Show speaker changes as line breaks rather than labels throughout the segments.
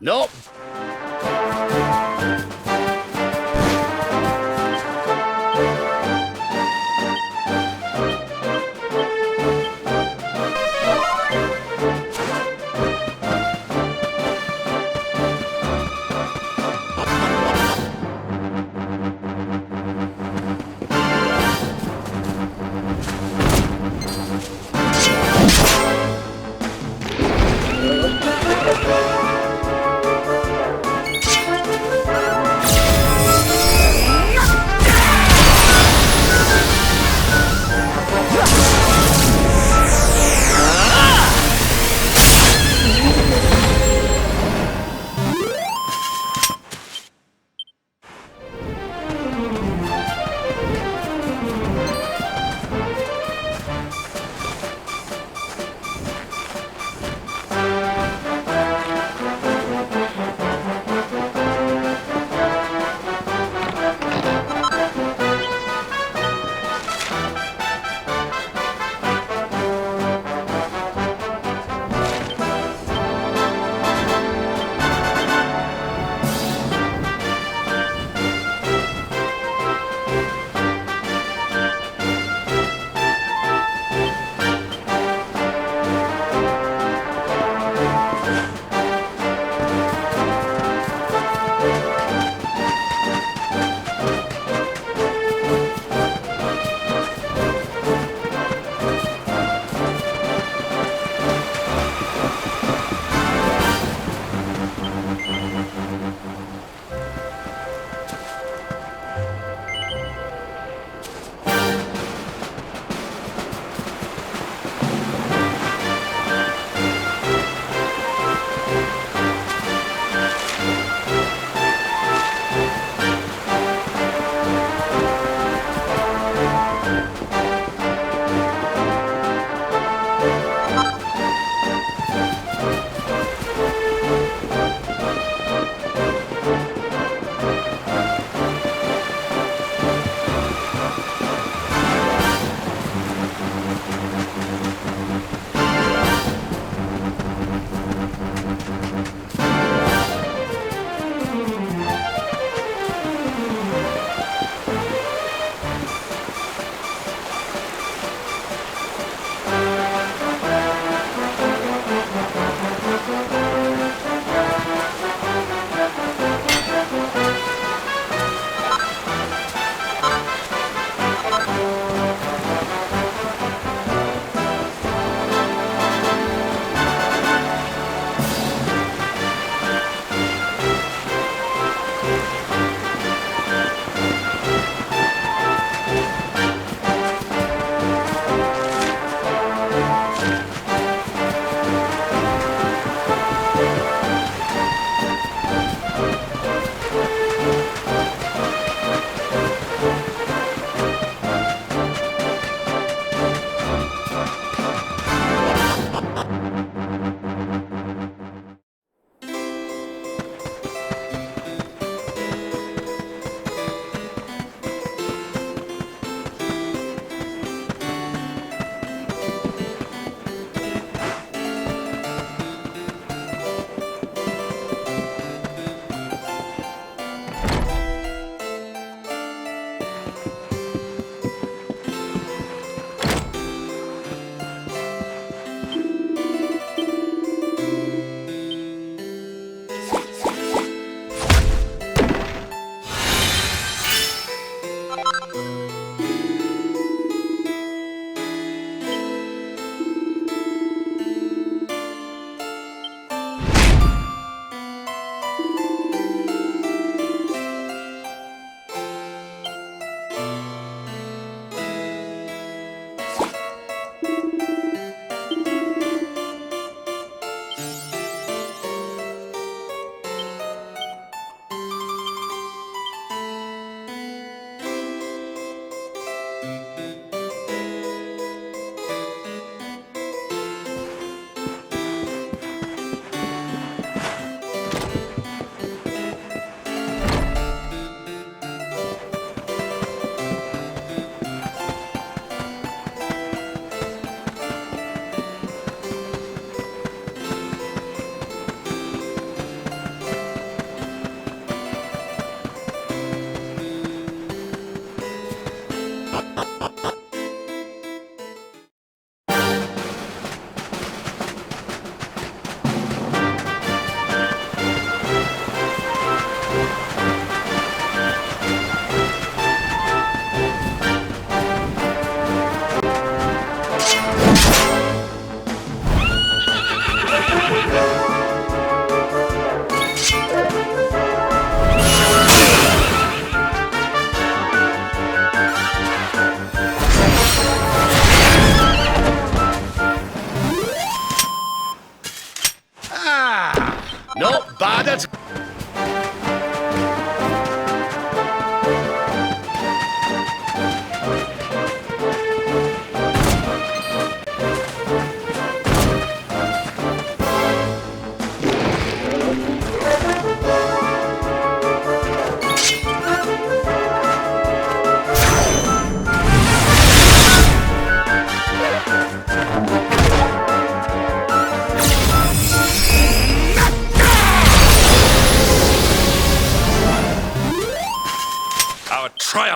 Nope.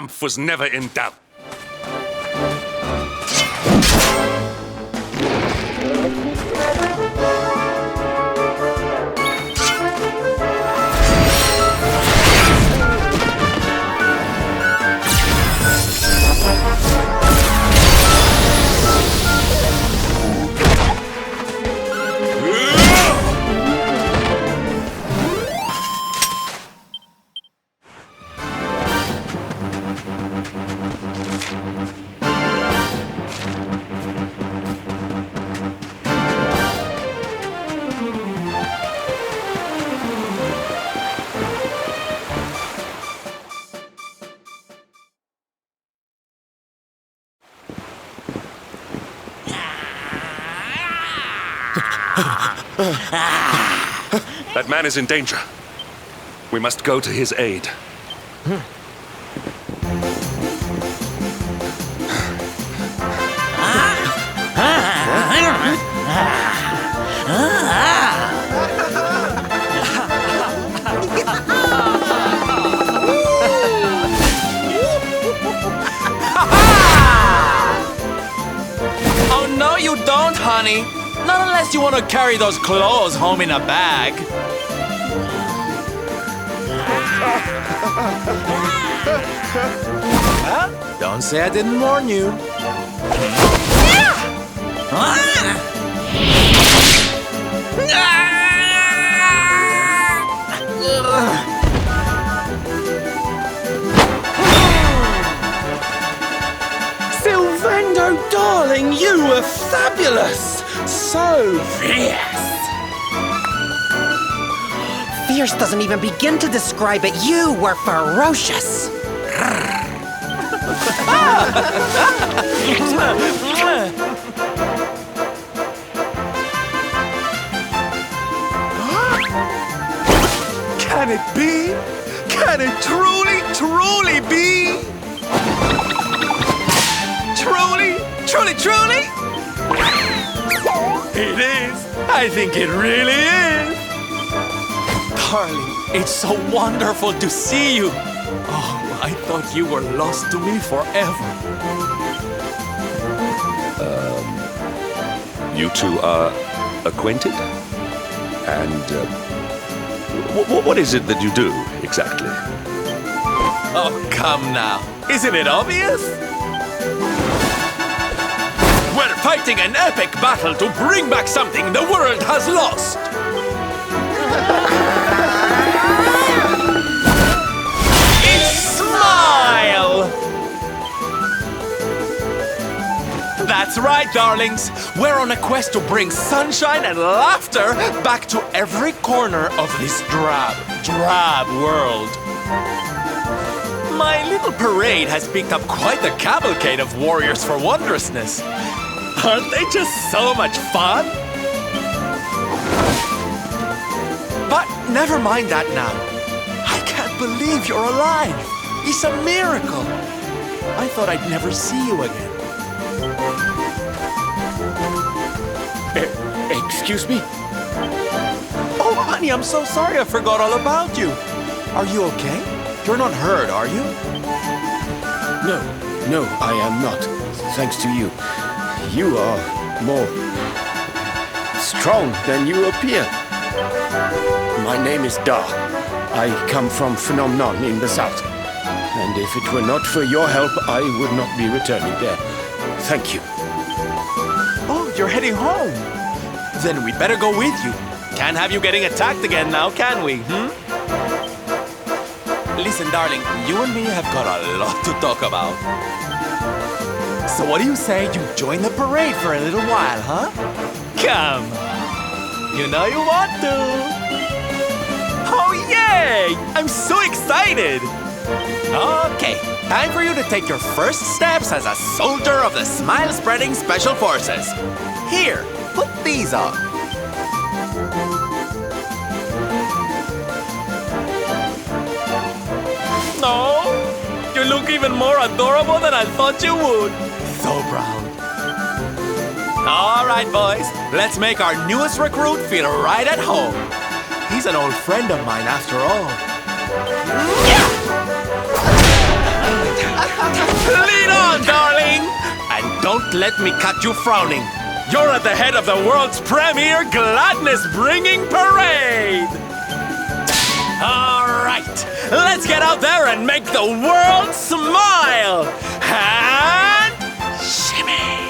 triumph was never in doubt. That man is in danger. We must go to his aid.
Oh, no, you don't, honey. Not unless you want to carry those clothes home in a bag. Huh? Don't say I didn't warn you. Sylvando, darling, you were fabulous! So fierce!
Fierce doesn't even begin to describe it. You were ferocious.
Can it be? Can it truly, truly be? Truly, truly, truly? It is. I think it really is. Darling, it's so wonderful to see you. Oh, I thought you were lost to me forever.
You two are acquainted? And what is it that you do, exactly?
Oh, come now. Isn't it obvious? We're fighting an epic battle to bring back something the world has lost. It's Smile! That's right, darlings. We're on a quest to bring sunshine and laughter back to every corner of this drab world. My little parade has picked up quite the cavalcade of warriors for wondrousness. Aren't they just so much fun? But never mind that now. I can't believe you're alive. It's a miracle. I thought I'd never see you again.
Excuse me?
Oh, honey, I'm so sorry I forgot all about you. Are you okay? You're not hurt, are you?
No, I am not. Thanks to you. You are more strong than you appear. My name is Dar. I come from Phenomenon in the south. And if it were not for your help, I would not be returning there. Thank you.
Oh, you're heading home. Then we'd better go with you. Can't have you getting attacked again now, can we? Listen, darling, you and me have got a lot to talk about. So what do you say you join the parade for a little while, huh? Come. You know you want to. Oh, yay! I'm so excited. Okay, time for you to take your first steps as a soldier of the Smile-Spreading Special Forces. Here, put these on. No, you look even more adorable than I thought you would. So proud. All right, boys, let's make our newest recruit feel right at home. He's an old friend of mine after all. Lead on, darling! And don't let me catch you frowning. You're at the head of the world's premier gladness-bringing parade! All right, let's get out there and make the world smile! And shimmy!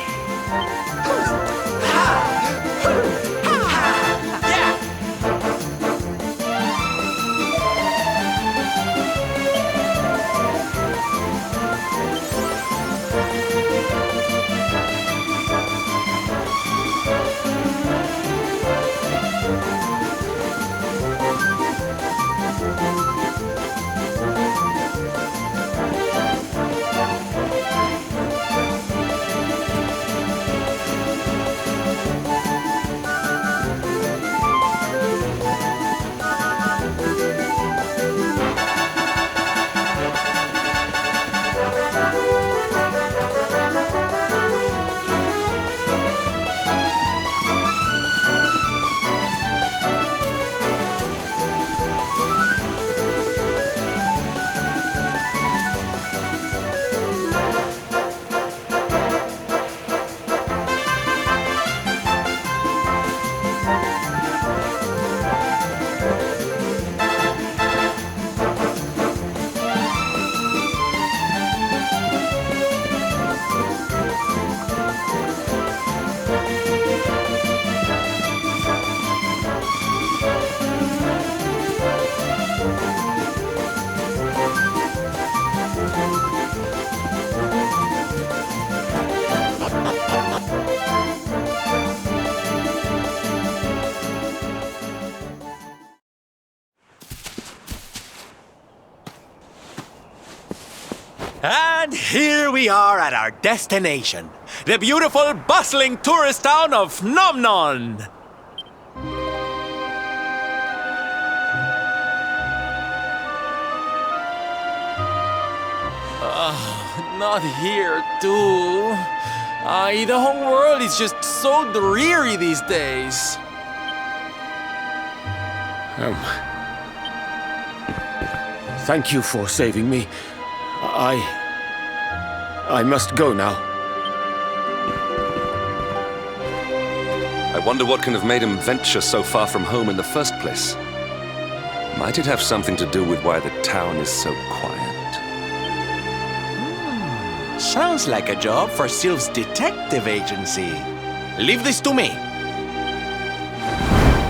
And here we are at our destination, the beautiful, bustling tourist town of Nomnon. Not here, too. The whole world is just so dreary these days.
Thank you for saving me. I must go now.
I wonder what can have made him venture so far from home in the first place. Might it have something to do with why the town is so quiet?
Sounds like a job for Sylph's detective agency. Leave this to me.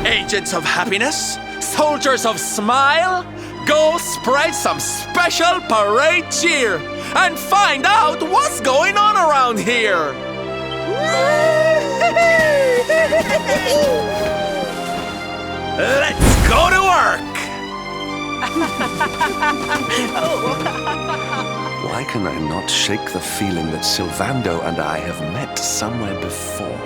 Agents of happiness, soldiers of smile, go spread some special parade cheer and find out what's going on around here. Let's go to work.
Why can I not shake the feeling that Sylvando and I have met somewhere before?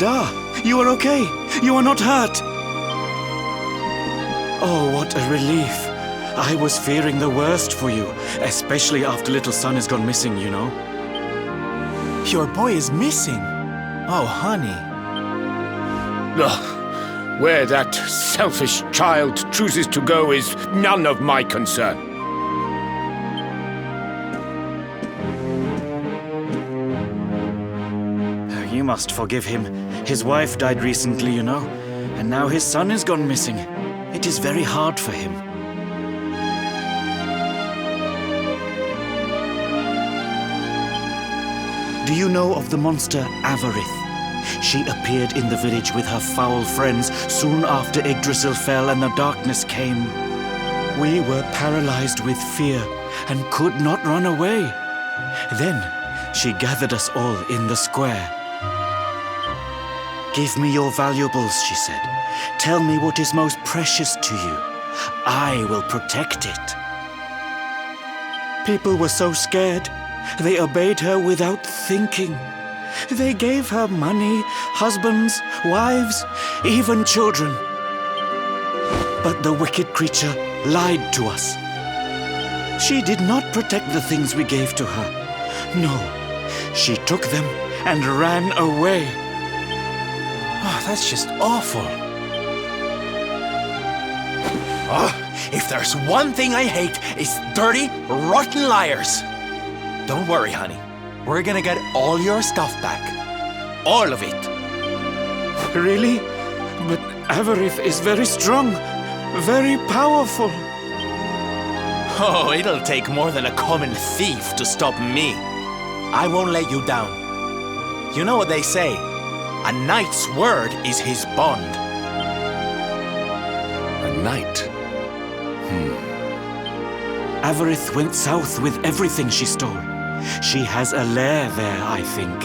Da, you are okay. You are not hurt. Oh, what a relief. I was fearing the worst for you, especially after little son has gone missing, you know.
Your boy is missing. Oh, honey.
Ugh. Where that selfish child chooses to go is none of my concern.
You must forgive him. His wife died recently, you know, and now his son has gone missing. It is very hard for him. Do you know of the monster Avarith? She appeared in the village with her foul friends soon after Yggdrasil fell and the darkness came. We were paralyzed with fear and could not run away. Then she gathered us all in the square. "Give me your valuables," she said. "Tell me what is most precious to you. I will protect it." People were so scared. They obeyed her without thinking. They gave her money, husbands, wives, even children. But the wicked creature lied to us. She did not protect the things we gave to her. No, she took them and ran away.
Oh, that's just awful. Oh, if there's one thing I hate, it's dirty, rotten liars. Don't worry, honey. We're gonna get all your stuff back. All of it.
Really? But Avarith is very strong, very powerful.
Oh, it'll take more than a common thief to stop me. I won't let you down. You know what they say? A knight's word is his bond.
A knight?
Avarith went south with everything she stole. She has a lair there, I think.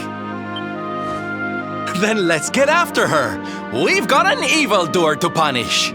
Then let's get after her. We've got an evildoer to punish.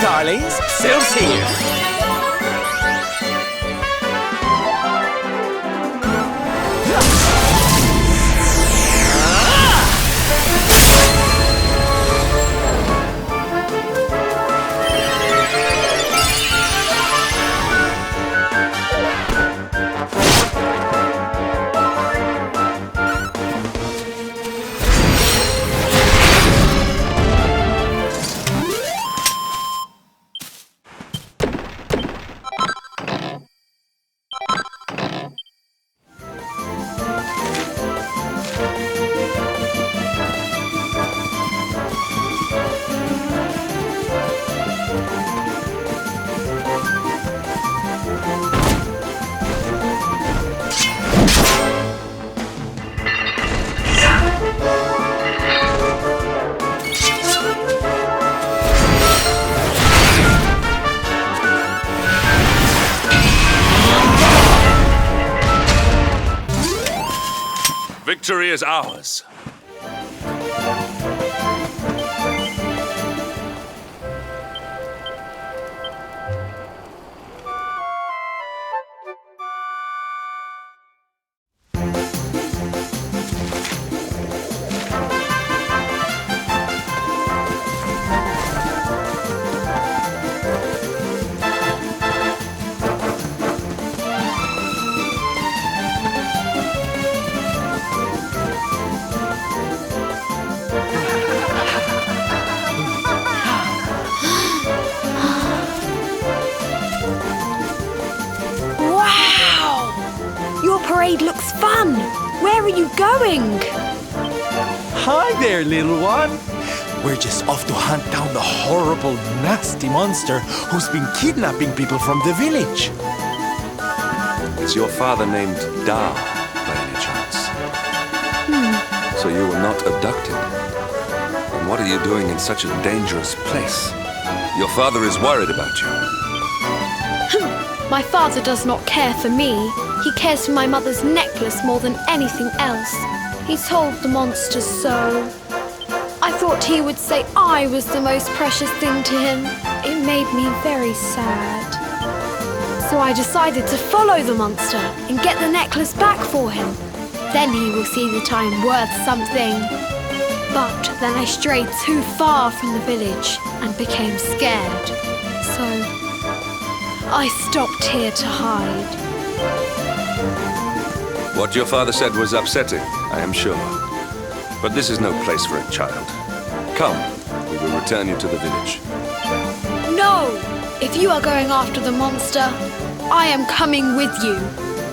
Darlings, Sylph's here.
victory is ours.
Your parade looks fun. Where are you going?
Hi there, little one. We're just off to hunt down the horrible, nasty monster who's been kidnapping people from the village.
Is your father named Da, by any chance? So you were not abducted? And what are you doing in such a dangerous place? Your father is worried about you.
My father does not care for me. He cares for my mother's necklace more than anything else. He told the monsters so. I thought he would say I was the most precious thing to him. It made me very sad. So I decided to follow the monster and get the necklace back for him. Then he will see that I am worth something. But then I strayed too far from the village and became scared. So I stopped here to hide.
What your father said was upsetting, I am sure. But this is no place for a child. Come, we will return you to the village.
No! If you are going after the monster, I am coming with you.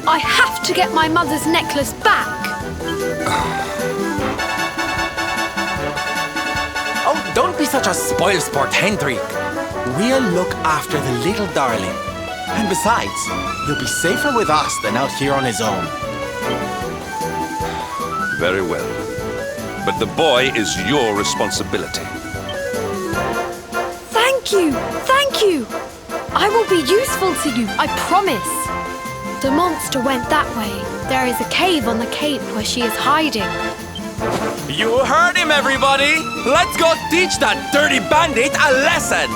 I have to get my mother's necklace back.
Oh, don't be such a spoilsport, Hendrik. We'll look after the little darling. And besides, he'll be safer with us than out here on his own.
Very well. But the boy is your responsibility.
Thank you! Thank you! I will be useful to you, I promise. The monster went that way. There is a cave on the cape where she is hiding.
You heard him, everybody! Let's go teach that dirty bandit a lesson!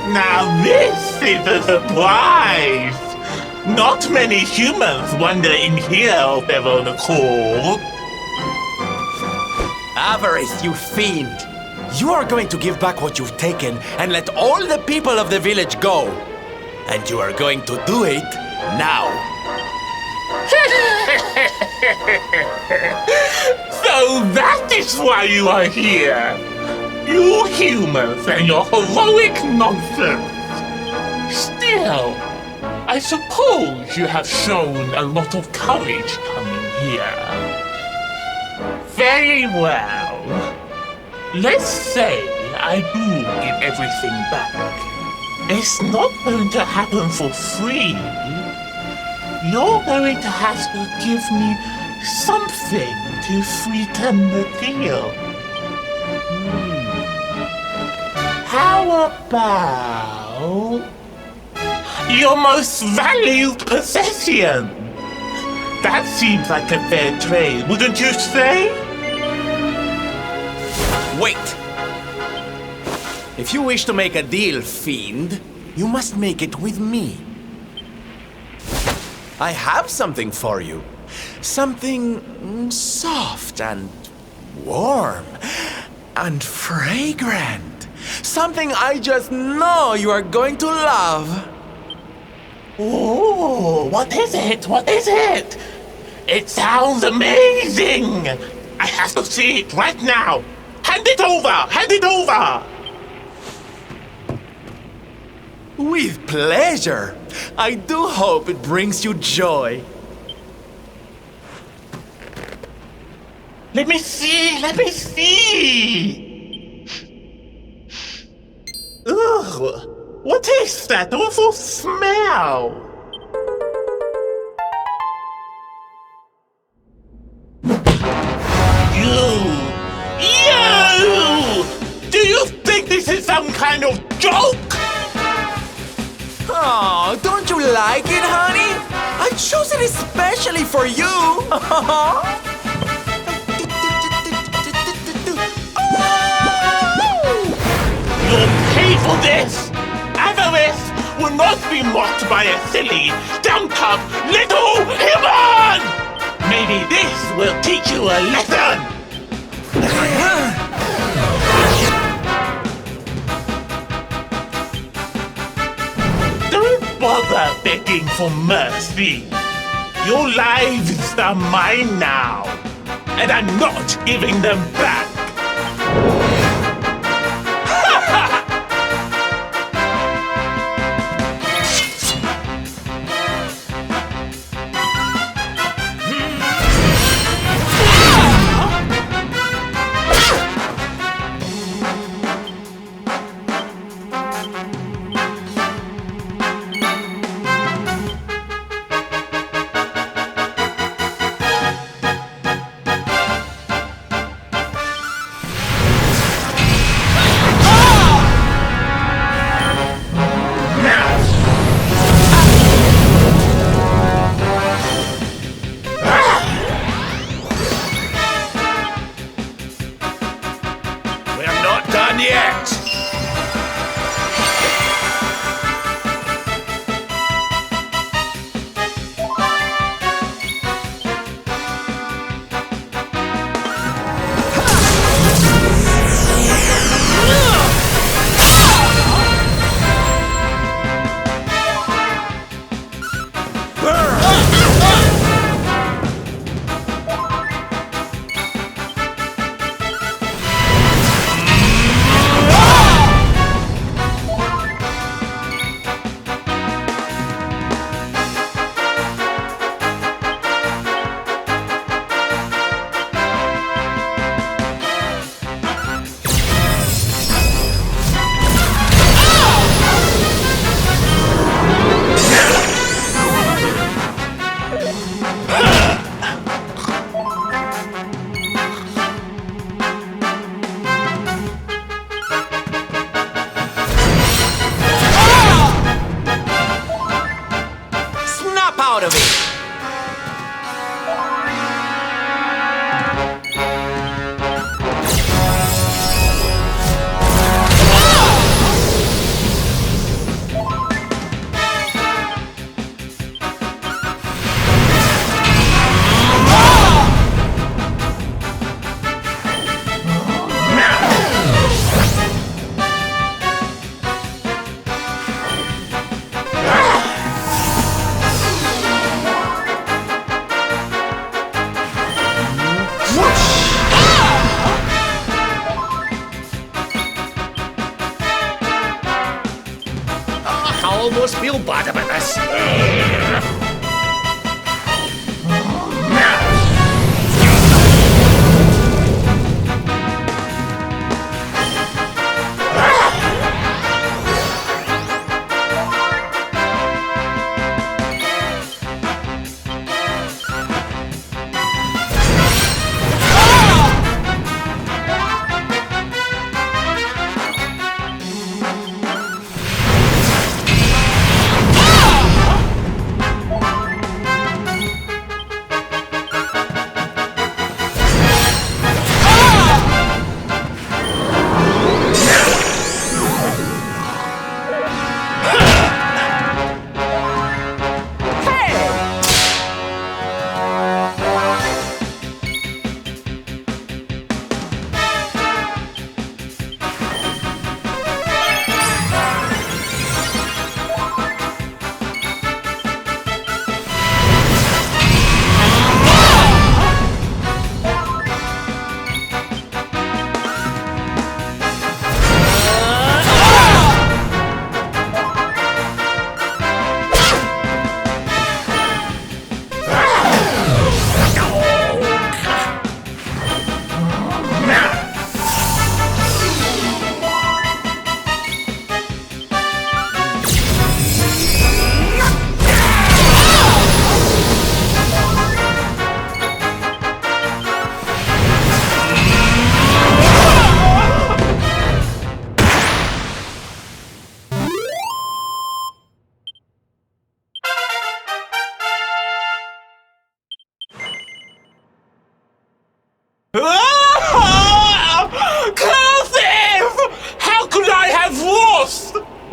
Now this is a surprise! Not many humans wander in here of their own accord.
Avarice, you fiend! You are going to give back what you've taken and let all the people of the village go. And you are going to do it now.
So that is why you are here! You humans and your heroic nonsense! Still, I suppose you have shown a lot of courage coming here. Very well. Let's say I do give everything back. It's not going to happen for free. You're going to have to give me something to sweeten the deal. How about your most valued possession? That seems like a fair trade, wouldn't you say?
Wait! If you wish to make a deal, fiend, you must make it with me. I have something for you. Something soft and warm and fragrant. Something I just know you are going to love.
Oh, what is it? What is it? It sounds amazing! I have to see it right now! Hand it over! Hand it over!
With pleasure. I do hope it brings you joy.
Let me see! Let me see! Ugh! What is that awful smell? You! Do you think this is some kind of joke?
Oh, don't you like it, honey? I chose it especially for you.
You'll pay for this! Avarice will not be mocked by a silly, dumb-cup little human! Maybe this will teach you a lesson! Don't bother begging for mercy. Your lives are mine now, and I'm not giving them back.
Out of it!
I almost feel bad about this.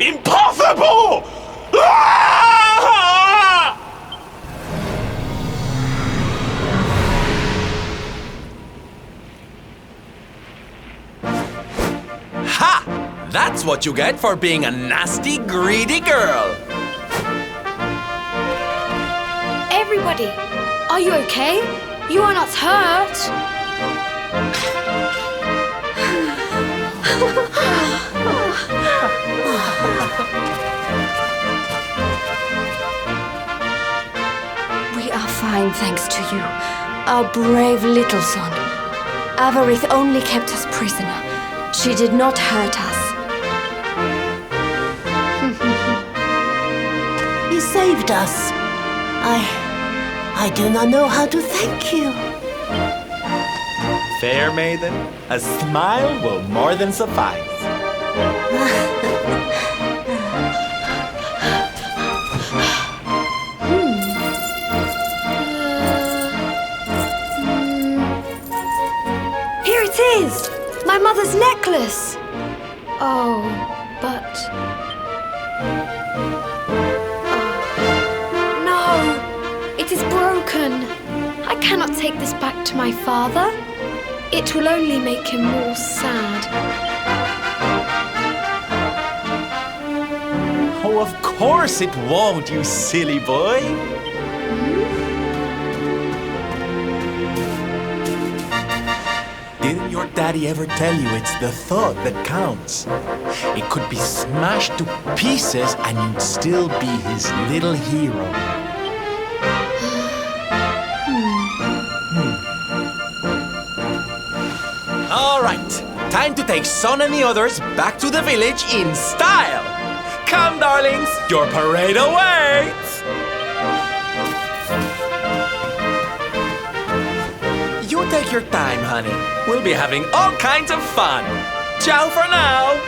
Impossible! Ah! Ha! That's what you get for being a nasty, greedy girl.
Everybody, are you okay? You are not hurt.
We are fine, thanks to you, our brave little son. Avarith only kept us prisoner. She did not hurt us.
You saved us. I do not know how to thank you.
Fair maiden, a smile will more than suffice.
Here it is! My mother's necklace! Oh, but... Oh. No! It is broken! I cannot take this back to my father. It will only make him more sad.
Oh, of course it won't, you silly boy. Didn't your daddy ever tell you it's the thought that counts? It could be smashed to pieces and you'd still be his little hero. All right, time to take Son and the others back to the village in style. Come, darlings, your parade awaits. You take your time, honey. We'll be having all kinds of fun. Ciao for now.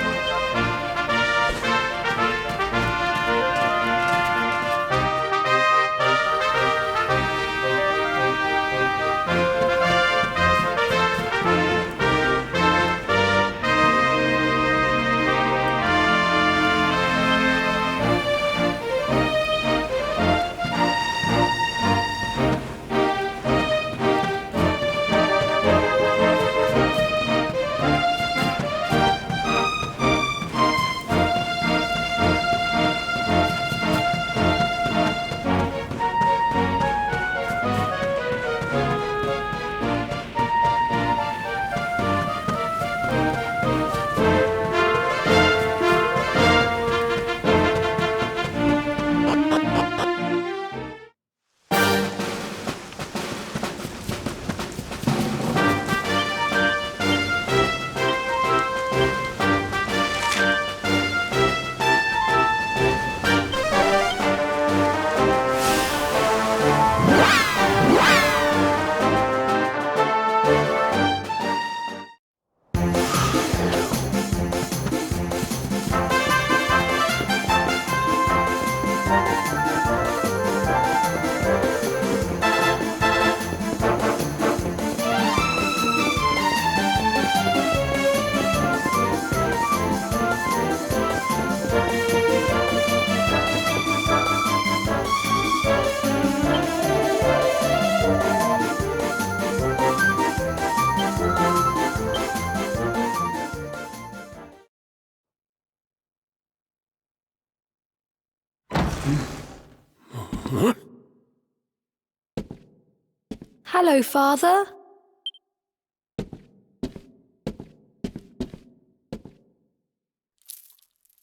Hello, Father.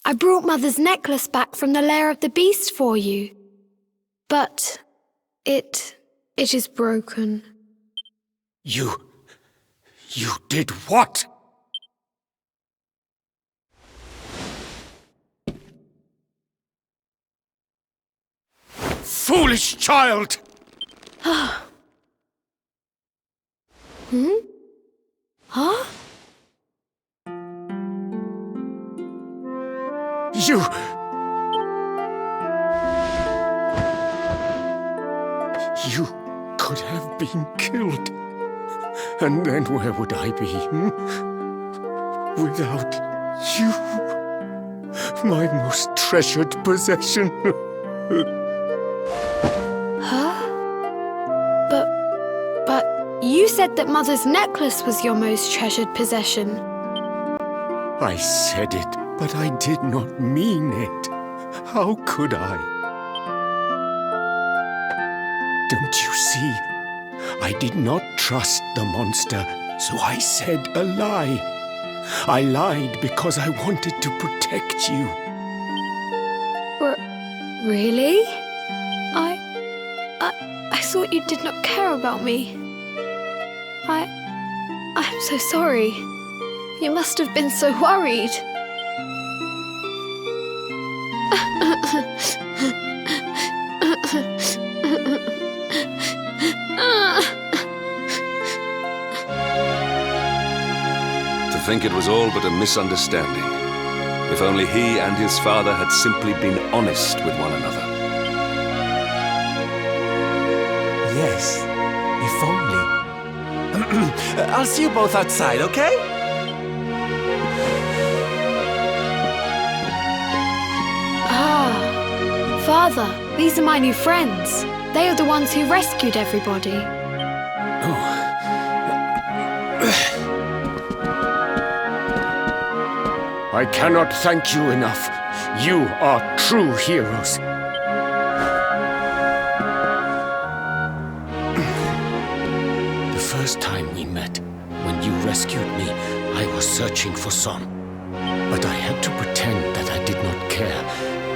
I brought Mother's necklace back from the lair of the beast for you. But it is broken.
You did what? Foolish child!
Huh?
You could have been killed. And then where would I be? Without you? My most treasured possession.
Huh? But you said that Mother's necklace was your most treasured possession.
I said it, but I did not mean it. How could I? Don't you see? I did not trust the monster, so I said a lie. I lied because I wanted to protect you.
Really? I thought you did not care about me. I'm so sorry. You must have been so worried.
To think it was all but a misunderstanding. If only he and his father had simply been honest with one another.
Yes, if only. I'll see you both outside, okay?
Father, these are my new friends. They are the ones who rescued everybody.
I cannot thank you enough. You are true heroes. The first time we met, when you rescued me, I was searching for Son. But I had to pretend that I did not care,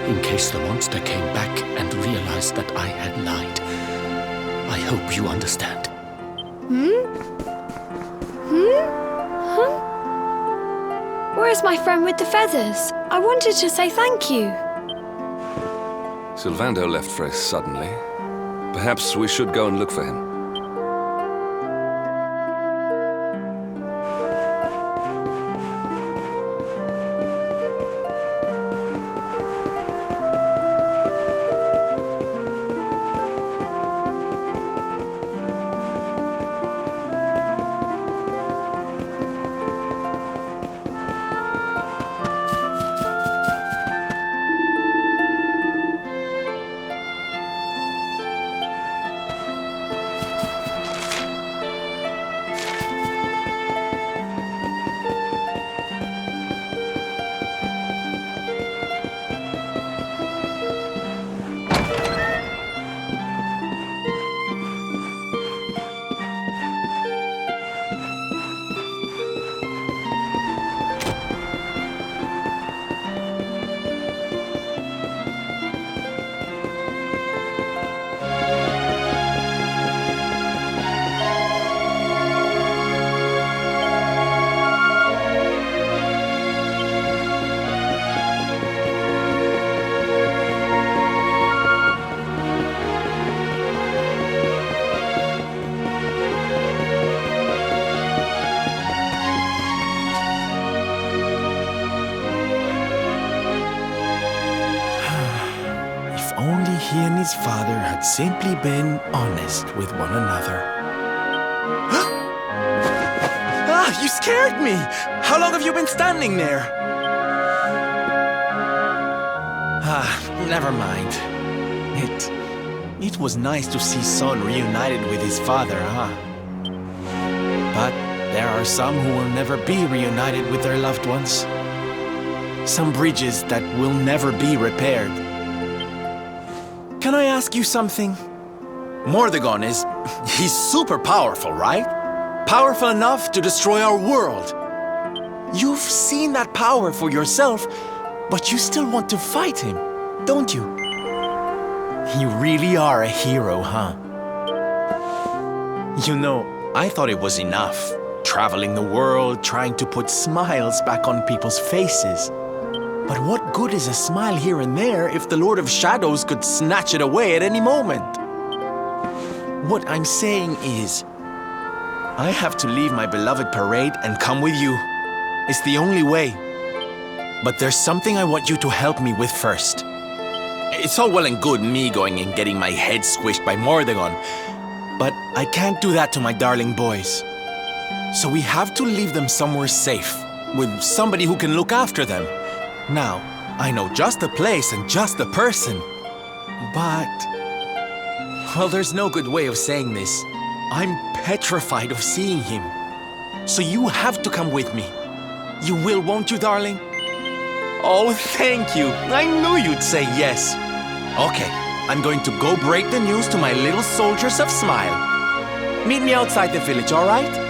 in case the monster came back and realized that I had lied. I hope you understand.
Where's my friend with the feathers? I wanted to say thank you.
Sylvando left very suddenly. Perhaps we should go and look for him.
He and his father had simply been honest with one another. You scared me! How long have you been standing there? Never mind. It was nice to see Son reunited with his father, huh? But there are some who will never be reunited with their loved ones. Some bridges that will never be repaired. Can I ask you something? Mordegon he's super powerful, right? Powerful enough to destroy our world. You've seen that power for yourself, but you still want to fight him, don't you? You really are a hero, huh? You know, I thought it was enough, traveling the world, trying to put smiles back on people's faces. But what good is a smile here and there if the Lord of Shadows could snatch it away at any moment? What I'm saying is, I have to leave my beloved parade and come with you. It's the only way. But there's something I want you to help me with first. It's all well and good me going and getting my head squished by Mordegon, but I can't do that to my darling boys. So we have to leave them somewhere safe, with somebody who can look after them. Now, I know just the place and just the person. But... well, there's no good way of saying this. I'm petrified of seeing him. So you have to come with me. You will, won't you, darling? Oh, thank you. I knew you'd say yes. Okay, I'm going to go break the news to my little soldiers of Smile. Meet me outside the village, all right?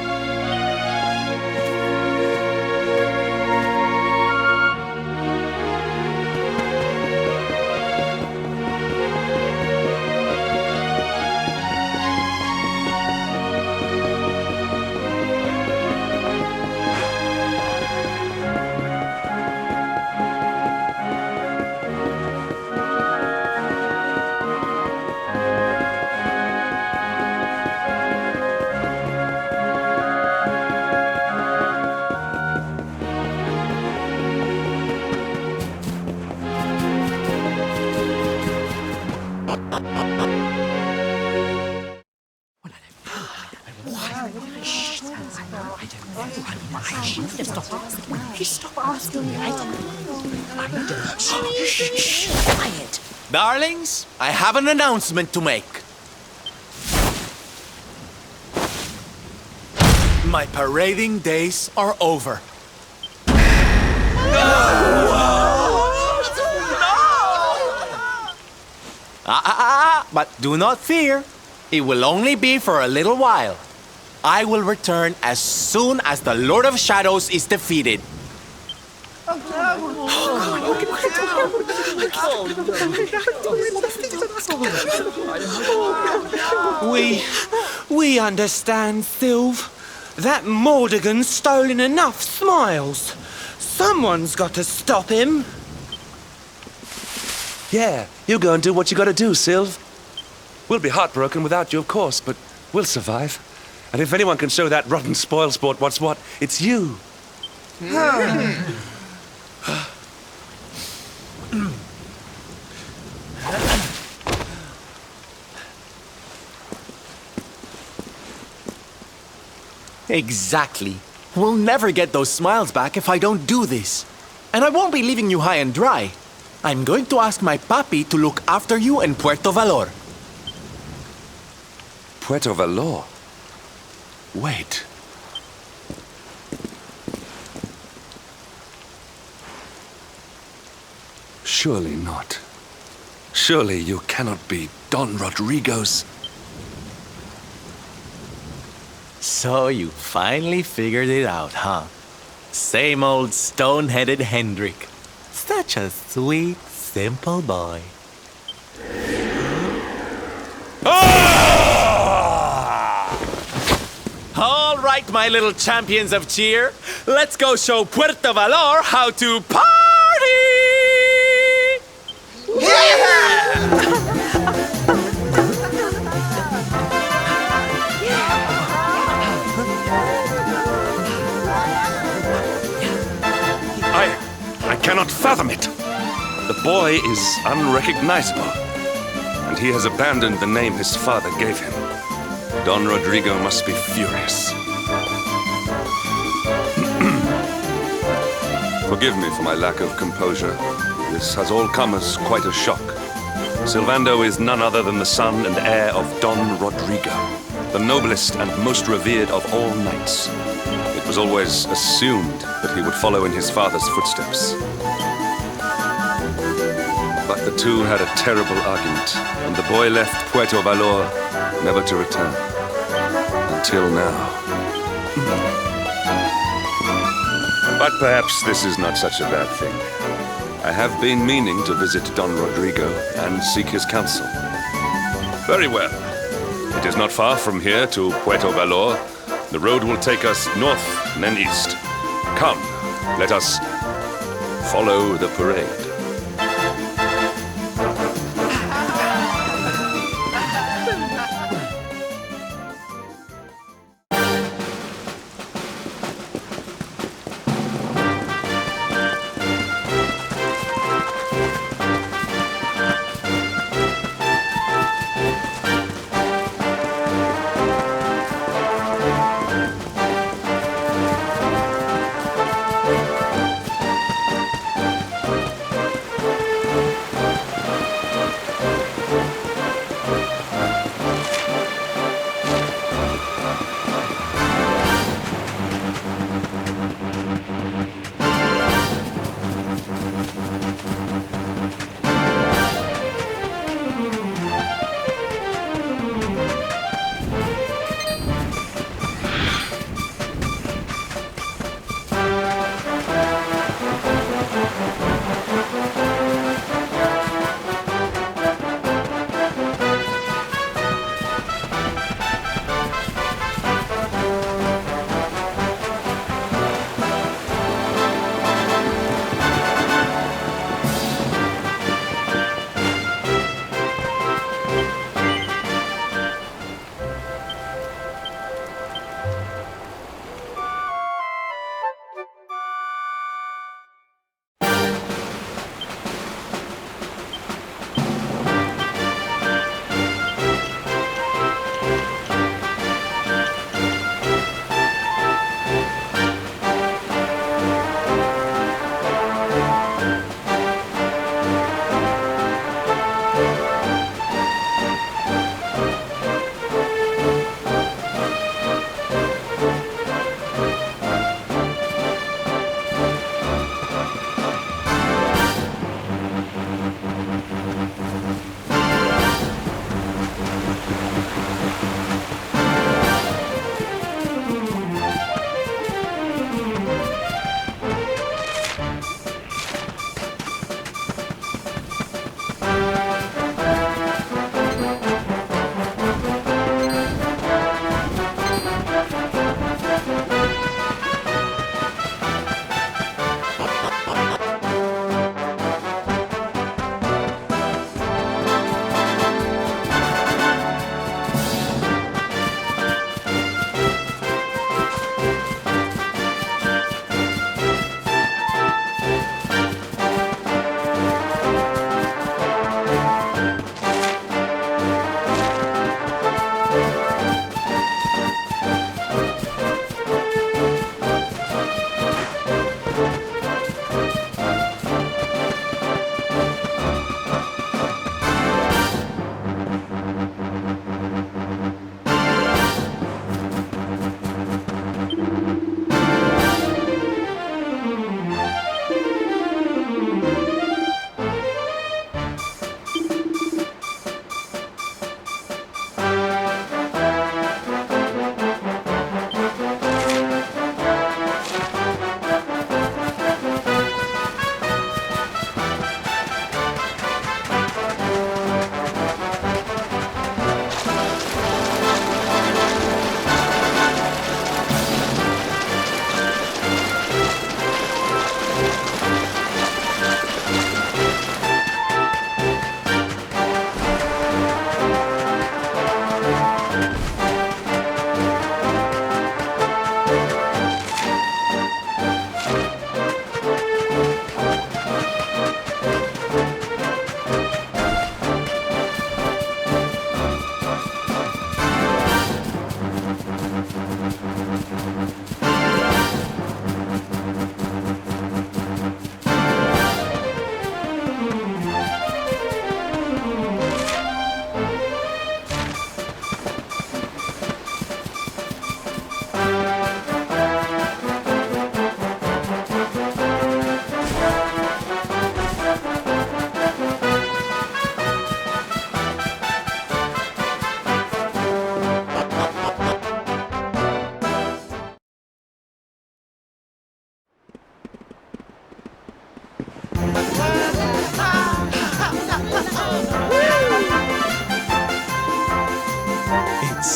Darlings, I have an announcement to make. My parading days are over. But do not fear. It will only be for a little while. I will return as soon as the Lord of Shadows is defeated.
We understand, Sylve. That Mordegon's stolen enough smiles. Someone's got to stop him.
Yeah, you go and do what you gotta do, Sylve. We'll be heartbroken without you, of course, but we'll survive. And if anyone can show that rotten spoilsport what's what, it's you.
Exactly. We'll never get those smiles back if I don't do this. And I won't be leaving you high and dry. I'm going to ask my papi to look after you in Puerto Valor.
Puerto Valor? Wait. Surely not. Surely you cannot be Don Rodrigo's...
So you finally figured it out, huh? Same old stone-headed Hendrik. Such a sweet, simple boy. All right, my little champions of cheer. Let's go show Puerto Valor how to party!
I cannot fathom it. The boy is unrecognizable, and he has abandoned the name his father gave him. Don Rodrigo must be furious. Forgive me for my lack of composure. This has all come as quite a shock. Sylvando is none other than the son and heir of Don Rodrigo, the noblest and most revered of all knights. It was always assumed that he would follow in his father's footsteps. But the two had a terrible argument, and the boy left Puerto Valor never to return. Until now. But perhaps this is not such a bad thing. I have been meaning to visit Don Rodrigo and seek his counsel. Very well. It is not far from here to Puerto Valor. The road will take us north and then east. Come, let us follow the parade.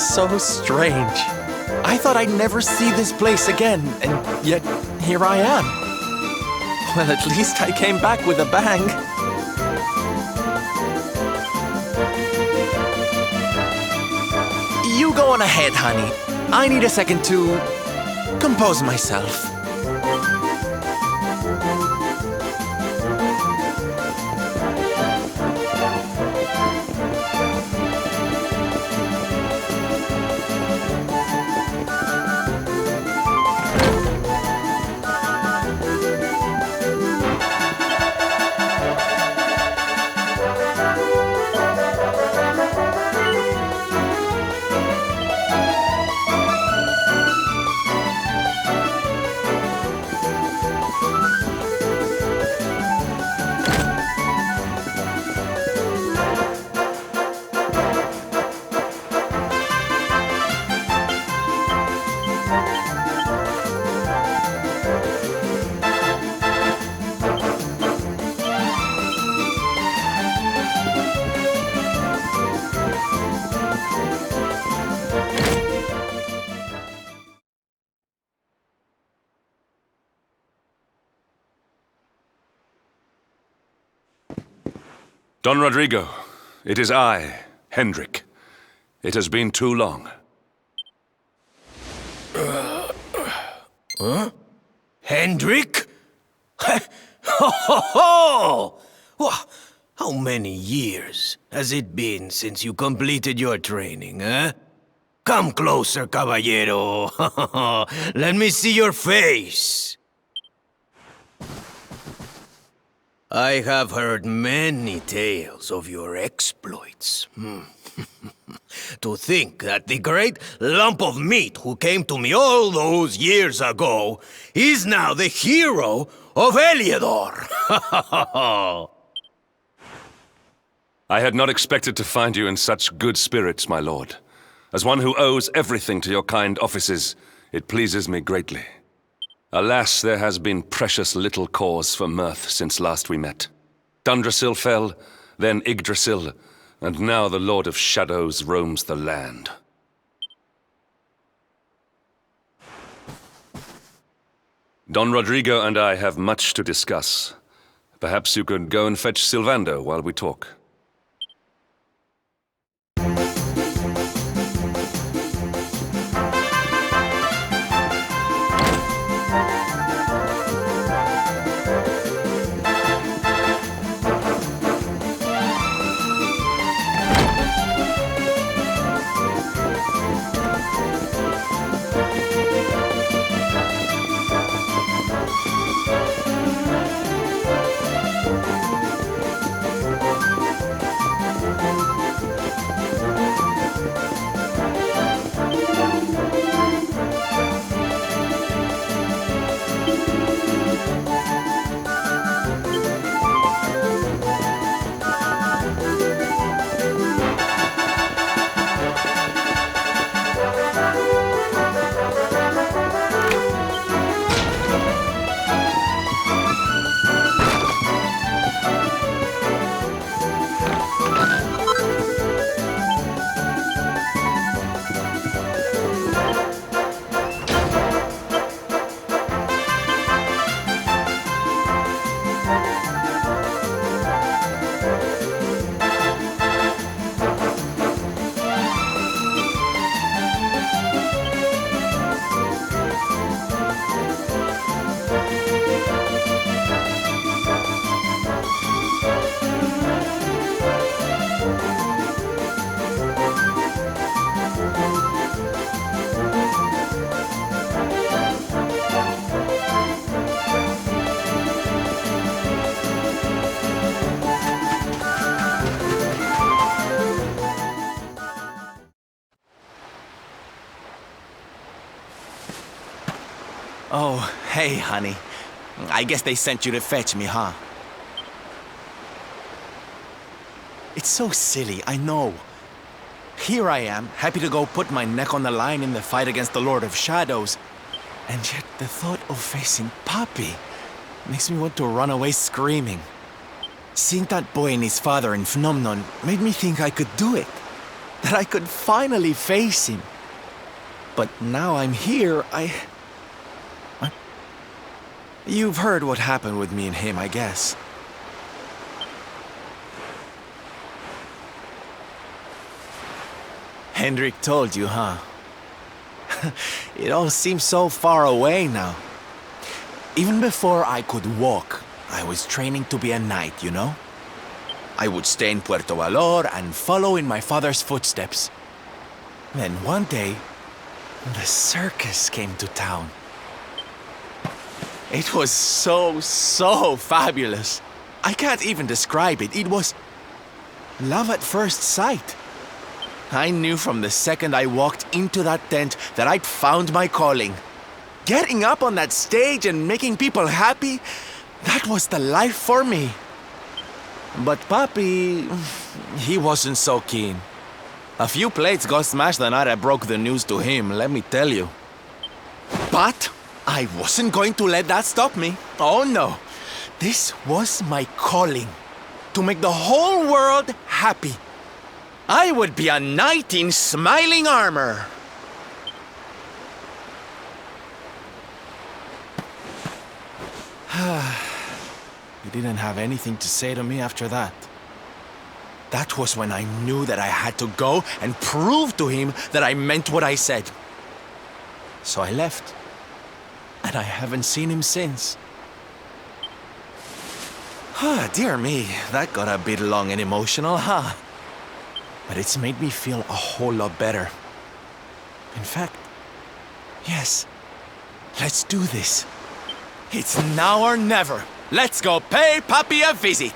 so strange. I thought I'd never see this place again, and yet here I am. Well, at least I came back with a bang. You go on ahead, honey. I need a second to compose myself.
Don Rodrigo, it is I, Hendrik. It has been too long.
Huh? Hendrik? Ho ho ho! How many years has it been since you completed your training, eh? Come closer, caballero. Let me see your face. I have heard many tales of your exploits. To think that the great lump of meat who came to me all those years ago is now the hero of Heliodor.
I had not expected to find you in such good spirits, my lord. As one who owes everything to your kind offices, it pleases me greatly. Alas, there has been precious little cause for mirth since last we met. Dundrasil fell, then Yggdrasil, and now the Lord of Shadows roams the land. Don Rodrigo and I have much to discuss. Perhaps you could go and fetch Sylvando while we talk.
Oh, hey, honey. I guess they sent you to fetch me, huh? It's so silly, I know. Here I am, happy to go put my neck on the line in the fight against the Lord of Shadows. And yet the thought of facing Papi makes me want to run away screaming. Seeing that boy and his father in Phnomnon made me think I could do it. that I could finally face him. But now I'm here, You've heard what happened with me and him, I guess. Hendrik told you, huh? It all seems so far away now. Even before I could walk, I was training to be a knight, you know? I would stay in Puerto Valor and follow in my father's footsteps. Then one day, the circus came to town. It was so fabulous. I can't even describe it. It was love at first sight. I knew from the second I walked into that tent that I'd found my calling. Getting up on that stage and making people happy, that was the life for me. But Papi, he wasn't so keen. A few plates got smashed the night I broke the news to him, let me tell you. But I wasn't going to let that stop me. Oh no. This was my calling. To make the whole world happy. I would be a knight in smiling armor. He didn't have anything to say to me after that. That was when I knew that I had to go and prove to him that I meant what I said. So I left. And I haven't seen him since. Dear me, that got a bit long and emotional, huh? But it's made me feel a whole lot better. In fact, yes, let's do this. It's now or never. Let's go pay Papi a visit.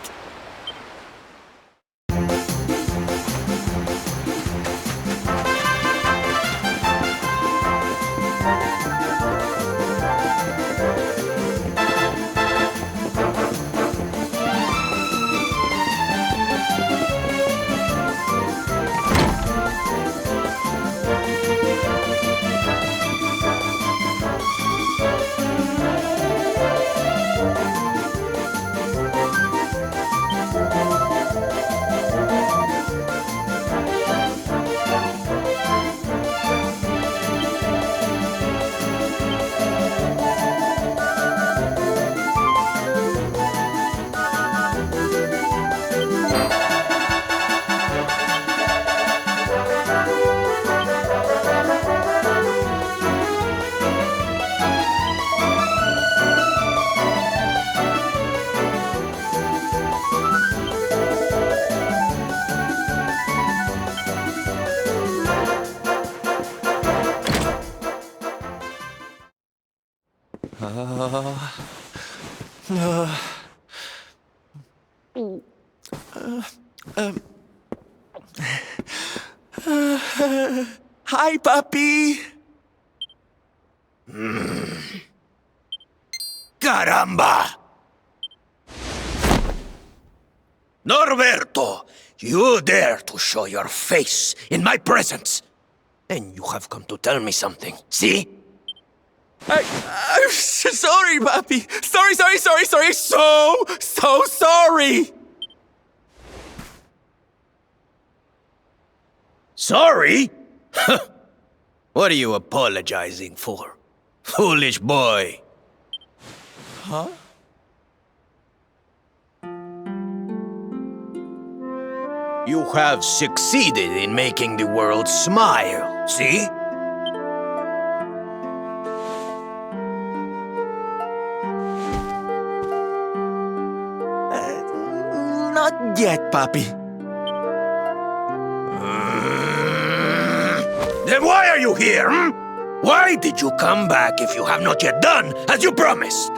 Hi, Papi.
Caramba! Norberto, you dare to show your face in my presence. And you have come to tell me something, see?
I'm sorry, Papi. Sorry. So sorry.
Sorry? What are you apologizing for? Foolish boy.
Huh?
You have succeeded in making the world smile, see?
Not yet, Papi.
Then why are you here, Why did you come back if you have not yet done as you promised?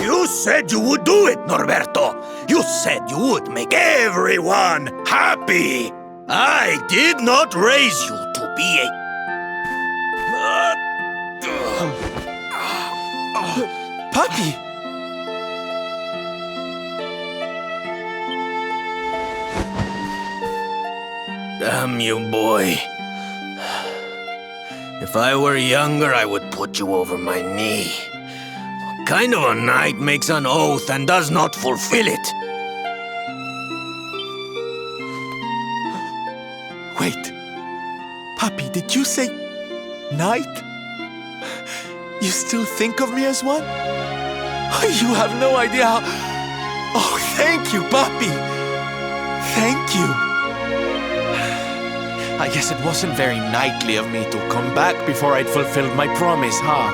You said you would do it, Norberto. You said you would make everyone happy. I did not raise you to be a...
Papi!
Damn you, boy. If I were younger, I would put you over my knee. What kind of a knight makes an oath and does not fulfill it?
Wait. Papi, did you say knight? You still think of me as one? You have no idea how... Oh, thank you, Papi. Thank you. I guess it wasn't very knightly of me to come back before I'd fulfilled my promise, huh?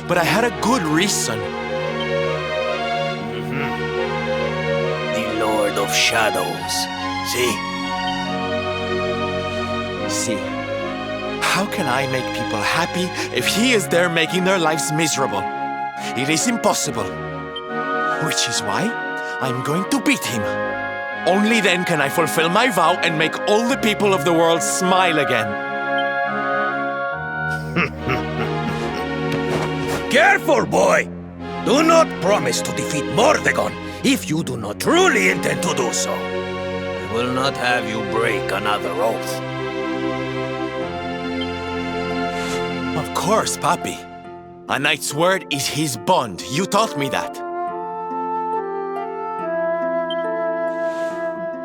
But I had a good reason.
The Lord of Shadows.
See, how can I make people happy if he is there making their lives miserable? It is impossible. Which is why I'm going to beat him. Only then can I fulfill my vow and make all the people of the world smile again.
Careful, boy! Do not promise to defeat Mordegon if you do not truly intend to do so. I will not have you break another oath.
Of course, Papi. A knight's word is his bond. You taught me that.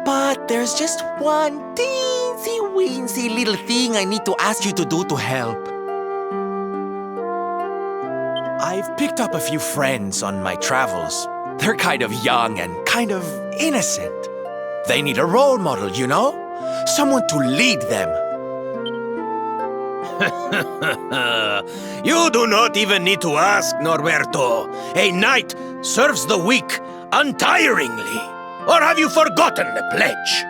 But there's just one teensy-weensy little thing I need to ask you to do to help. I've picked up a few friends on my travels. They're kind of young and kind of innocent. They need a role model, you know? Someone to lead them.
You do not even need to ask, Norberto. A knight serves the weak untiringly. Or have you forgotten the pledge?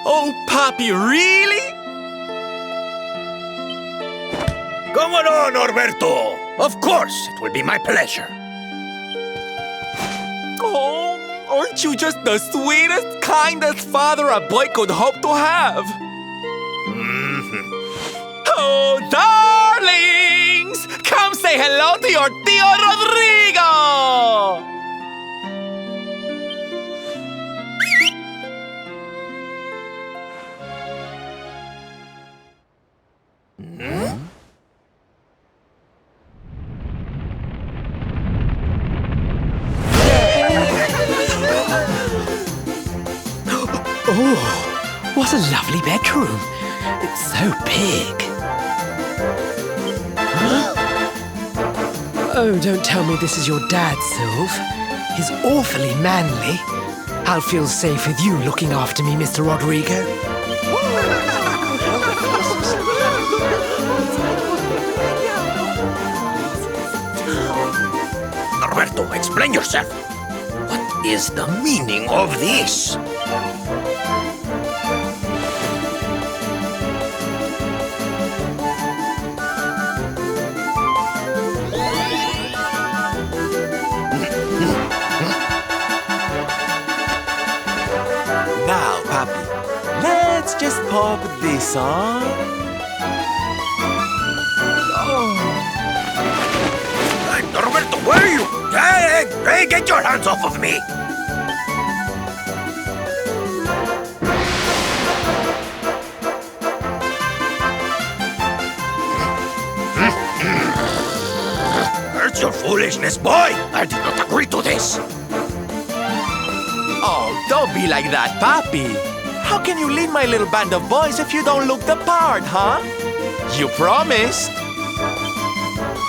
Oh, Papi, really?
Come on, Norberto. Of course, it will be my pleasure.
Oh, aren't you just the sweetest, kindest father a boy could hope to have? Oh, darlings! Come say hello to your Tío Rodrigo!
Oh, what a lovely bedroom. It's so big. Oh, don't tell me this is your dad, Sylve. He's awfully manly. I'll feel safe with you looking after me, Mr. Rodrigo.
Norberto, explain yourself. What is the meaning of this?
Now, Papi, let's just pop this on.
Hey, Norberto, where are you? Hey, get your hands off of me! That's your foolishness, boy! I did not agree to this!
Oh, don't be like that, Papi. How can you lead my little band of boys if you don't look the part, huh? You promised.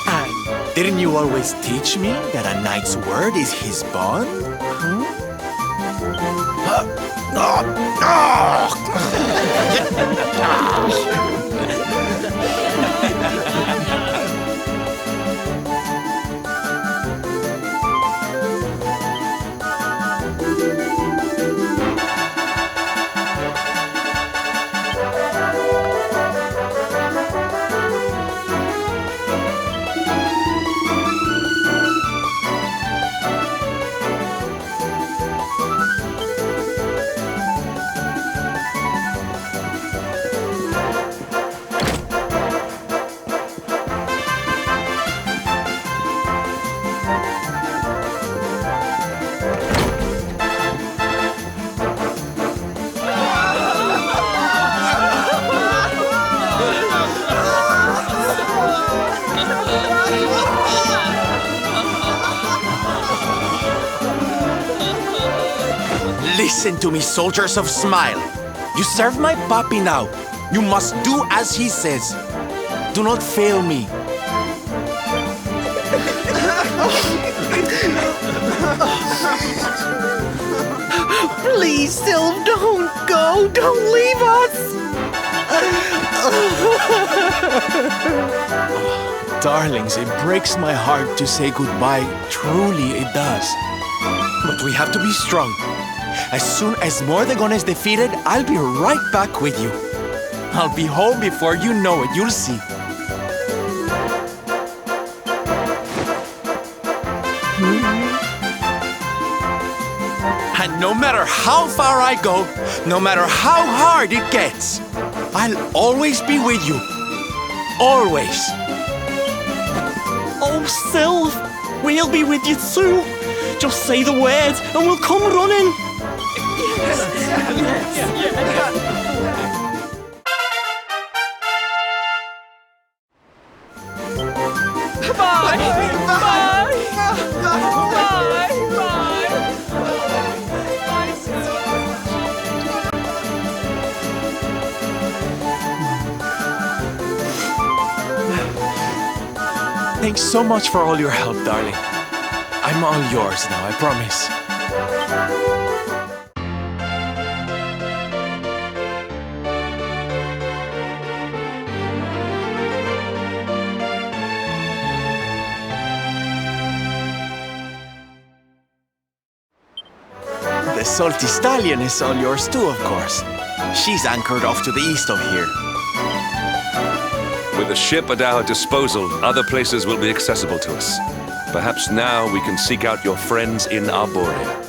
And didn't you always teach me that a knight's word is his bond? Listen to me, soldiers of Smile. You serve my puppy now. You must do as he says. Do not fail me.
Please, Sylv, don't go. Don't leave us.
Darlings, it breaks my heart to say goodbye. Truly, it does. But we have to be strong. As soon as Mordegon is defeated, I'll be right back with you. I'll be home before you know it. You'll see. And no matter how far I go, no matter how hard it gets, I'll always be with you. Always.
Oh, Sylv, we'll be with you too. Just say the word and we'll come running.
Thanks so much for all your help, darling. I'm all yours now, I promise. The Salty Stallion is all yours too, of course. She's anchored off to the east of here.
With a ship at our disposal, other places will be accessible to us. Perhaps now we can seek out your friends in Arborea.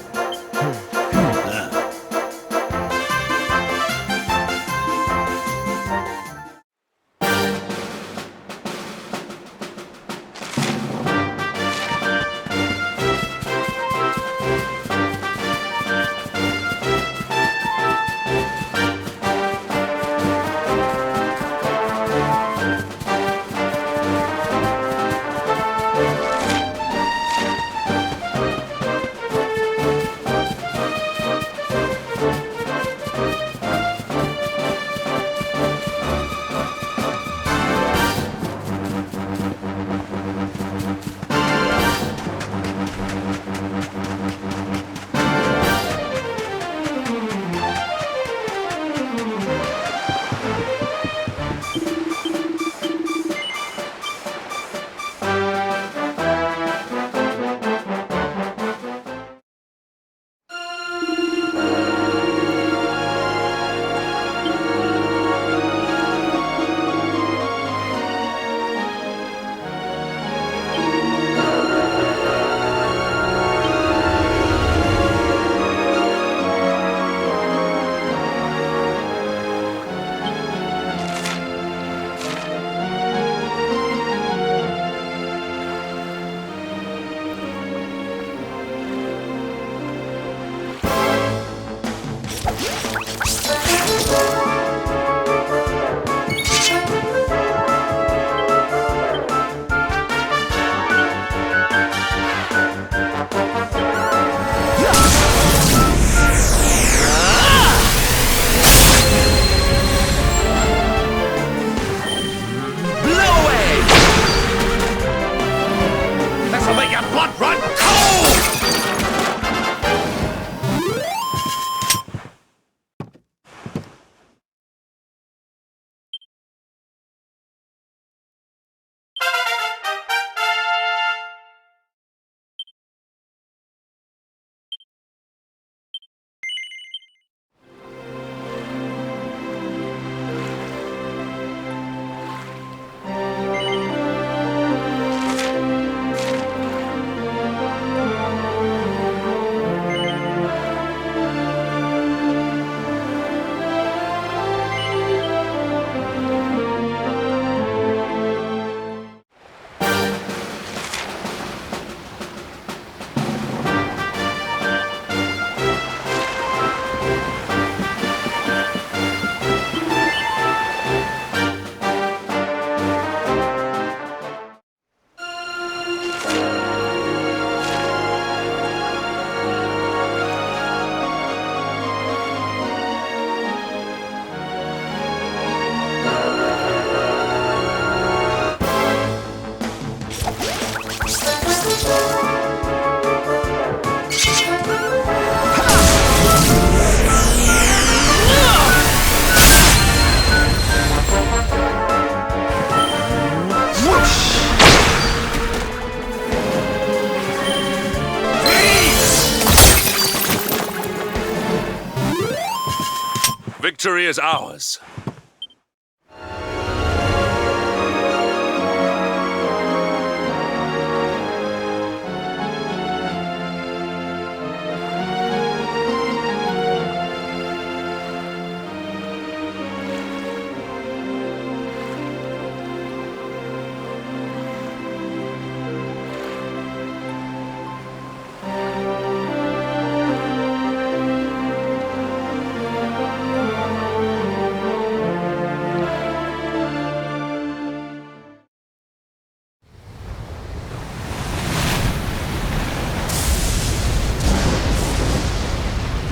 victory is ours.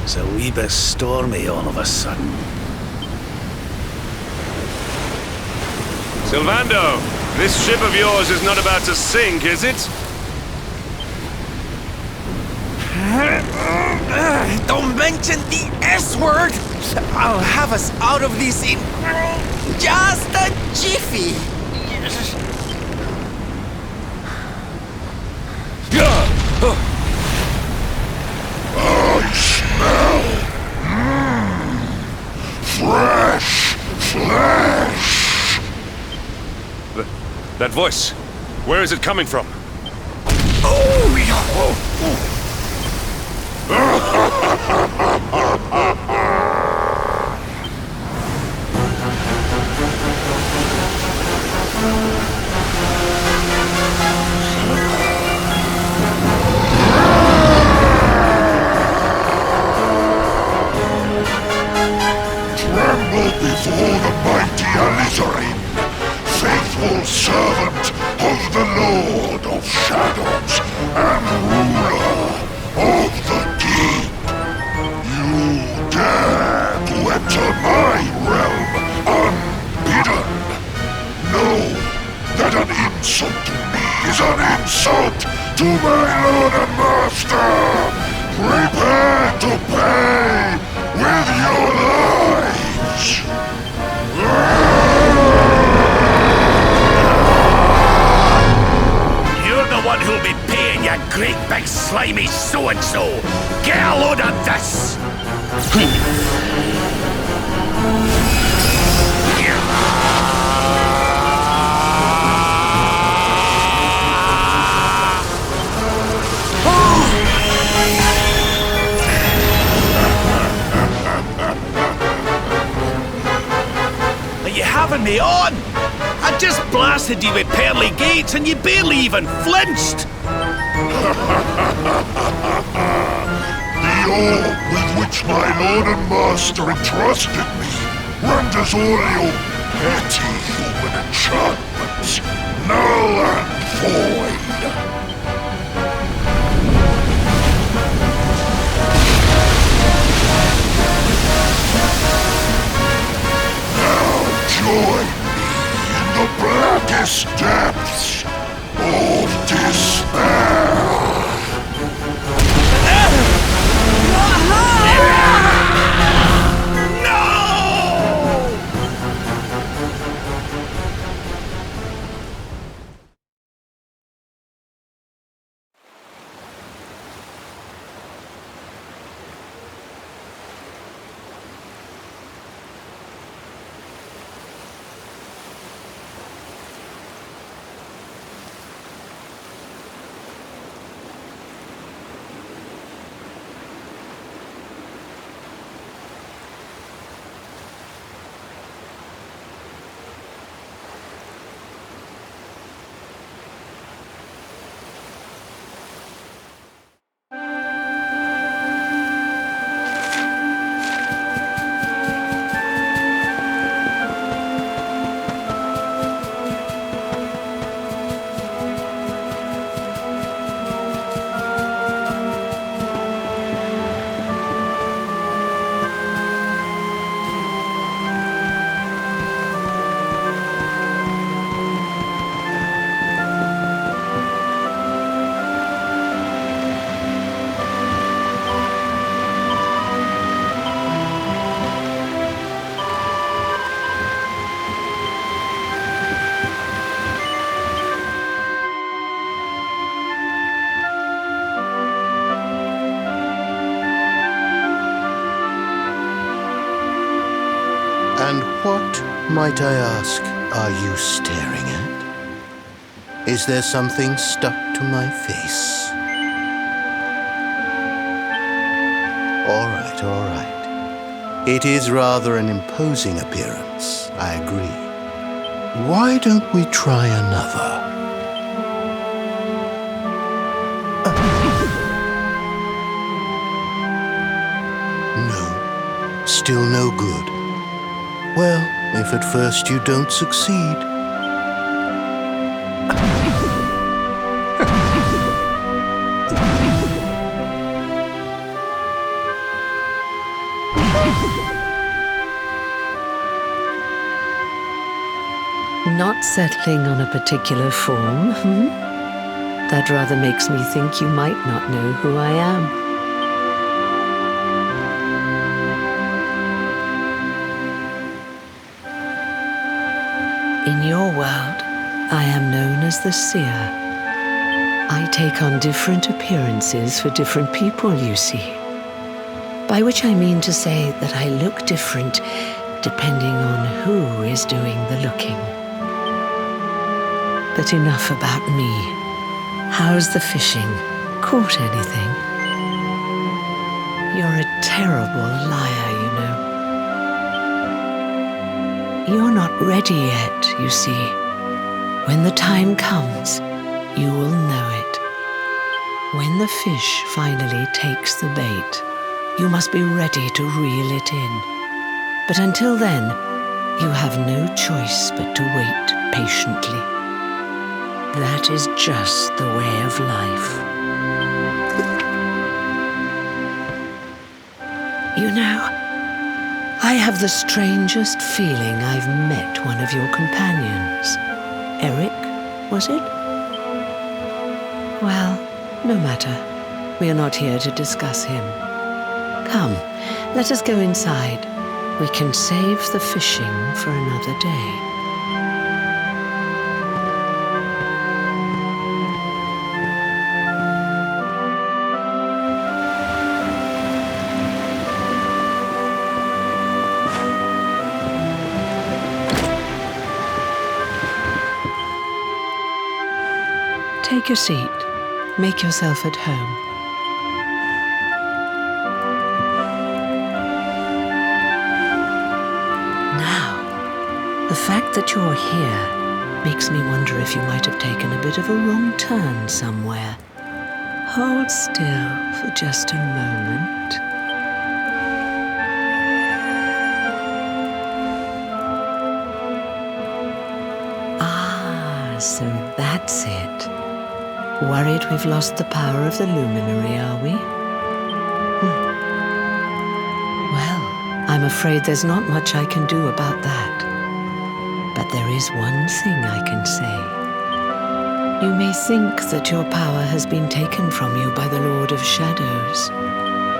It's a wee bit stormy all of a sudden.
Sylvando, this ship of yours is not about to sink, is it?
Don't mention the S word! I'll have us out of this in just a jiffy!
I smell fresh flesh.
That voice, where is it coming from?
Tremble before the mighty Alizarin, faithful servant of the Lord of Shadows and ruler of the deep. You dare to enter my realm unbidden. Know that an insult to me is an insult to my lord and master. Prepare to pay with your lives.
You're the one who'll be paying, you great big slimy so-and-so. Get a load of this!
Are you having me on? I just blasted you with pearly gates and you barely even flinched!
The orb with which my lord and master entrusted me renders all your petty human enchantments null and void. Now join me in the blackest depths of despair.
And what, might I ask, are you staring at? Is there something stuck to my face? All right, all right. It is rather an imposing appearance, I agree. Why don't we try another? No, still no good. Well, if at first you don't succeed.
Not settling on a particular form, hmm? That rather makes me think you might not know who I am. In your world, I am known as the Seer. I take on different appearances for different people, you see. By which I mean to say that I look different depending on who is doing the looking. But enough about me. How's the fishing? Caught anything? You're a terrible liar, you know. You're not ready yet, you see. When the time comes, you will know it. When the fish finally takes the bait, you must be ready to reel it in. But until then, you have no choice but to wait patiently. That is just the way of life. You know, I have the strangest feeling I've met one of your companions. Eric, was it? Well, no matter. We are not here to discuss him. Come, let us go inside. We can save the fishing for another day. Take your seat. Make yourself at home. Now, the fact that you're here makes me wonder if you might have taken a bit of a wrong turn somewhere. Hold still for just a moment. Ah, so that's it. Worried we've lost the power of the luminary, are we? Well, I'm afraid there's not much I can do about that. But there is one thing I can say. You may think that your power has been taken from you by the Lord of Shadows,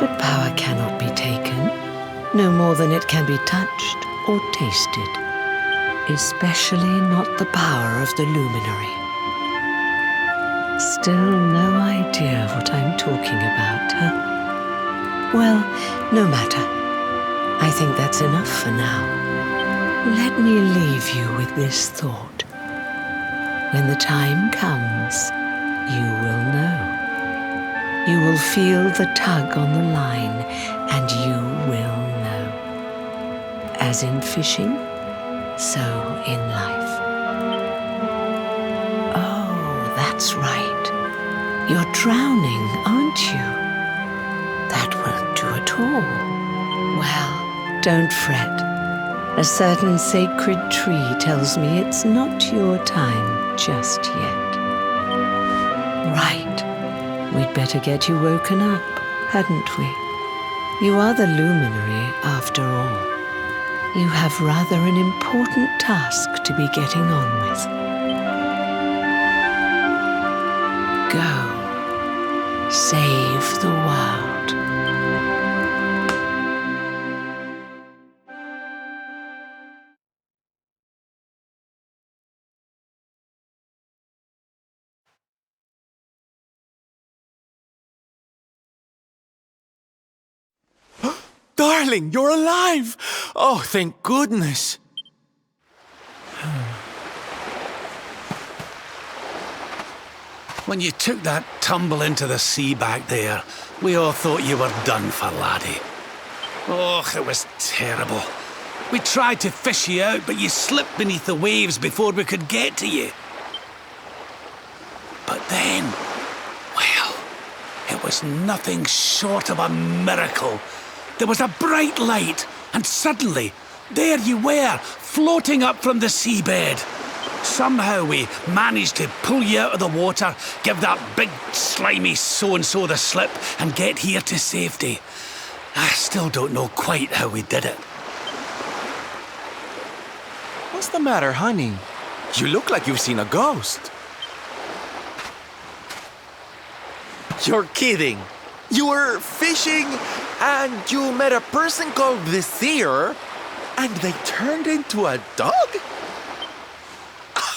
but power cannot be taken, no more than it can be touched or tasted, especially not the power of the luminary. Still no idea what I'm talking about, huh? Well, no matter. I think that's enough for now. Let me leave you with this thought. When the time comes, you will know. You will feel the tug on the line, and you will know. As in fishing, so in life. Oh, that's right. You're drowning, aren't you? That won't do at all. Well, don't fret. A certain sacred tree tells me it's not your time just yet. Right. We'd better get you woken up, hadn't we? You are the luminary, after all. You have rather an important task to be getting on with. Go. Save the world.
Darling, you're alive! Oh, thank goodness.
When you took that tumble into the sea back there, we all thought you were done for, laddie. Oh, it was terrible. We tried to fish you out, but you slipped beneath the waves before we could get to you. But then, well, it was nothing short of a miracle. There was a bright light, and suddenly, there you were, floating up from the seabed. Somehow we managed to pull you out of the water, give that big slimy so-and-so the slip, and get here to safety. I still don't know quite how we did it.
What's the matter, honey? You look like you've seen a ghost. You're kidding. You were fishing and you met a person called the Seer and they turned into a dog?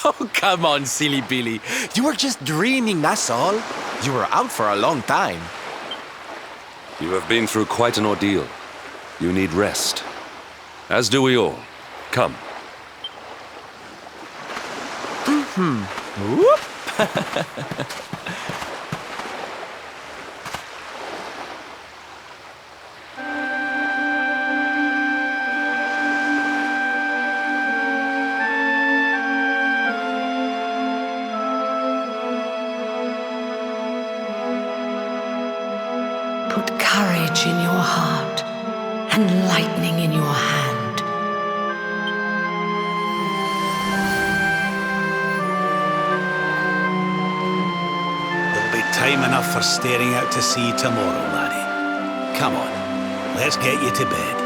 Oh, come on, silly Billy. You were just dreaming, that's all. You were out for a long time.
You have been through quite an ordeal. You need rest. As do we all. Come.
Whoop.
Put courage in your heart and lightning in your hand.
There'll be time enough for staring out to sea tomorrow, laddie. Come on, let's get you to bed.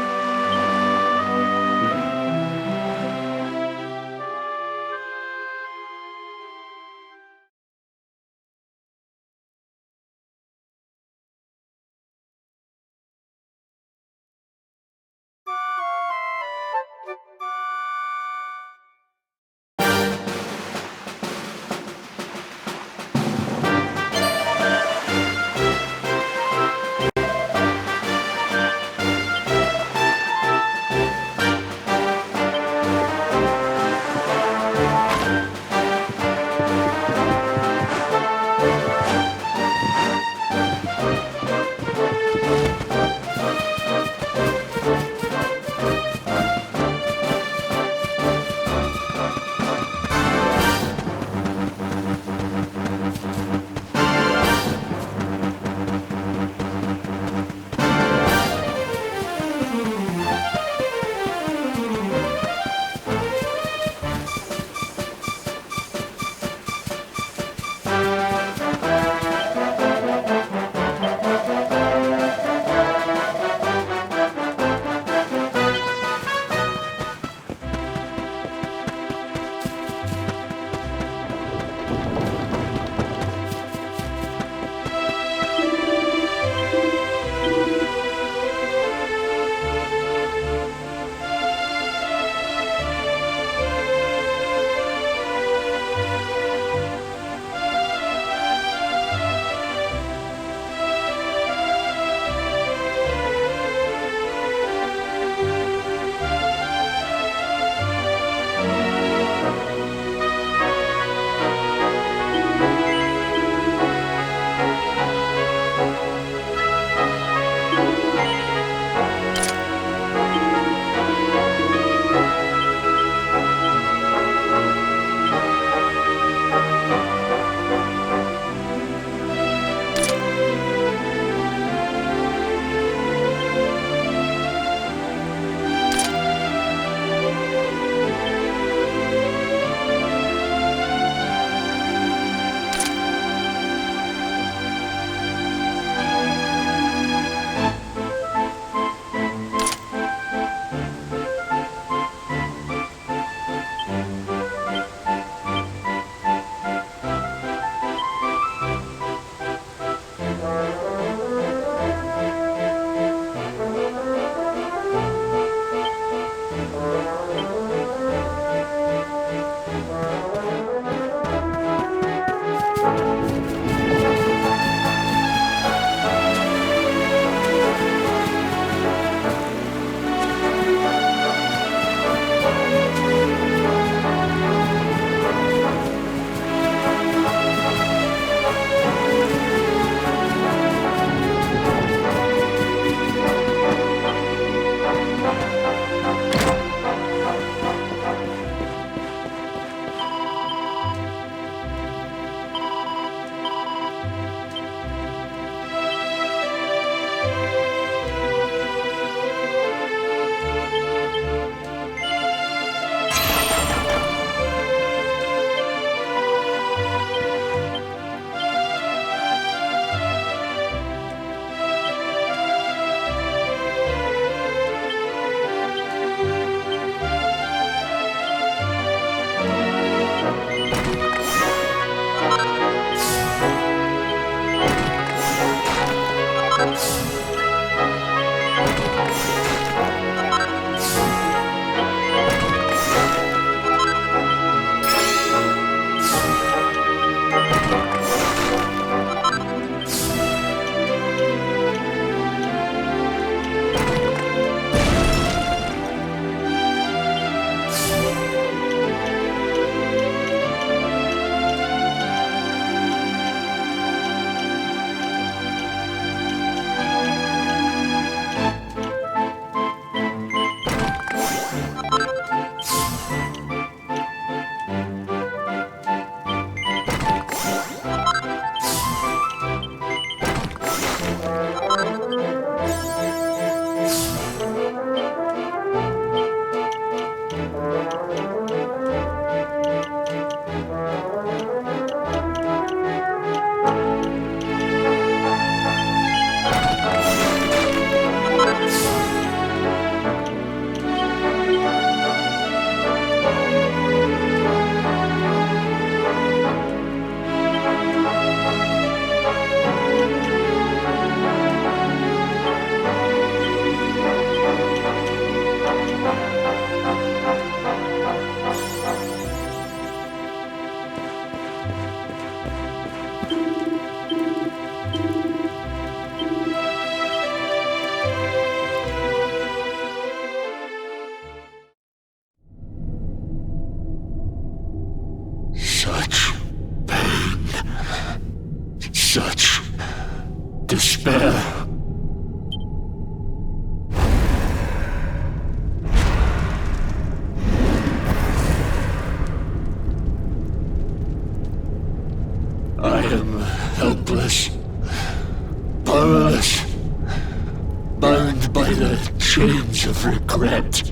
bound by the chains of regret.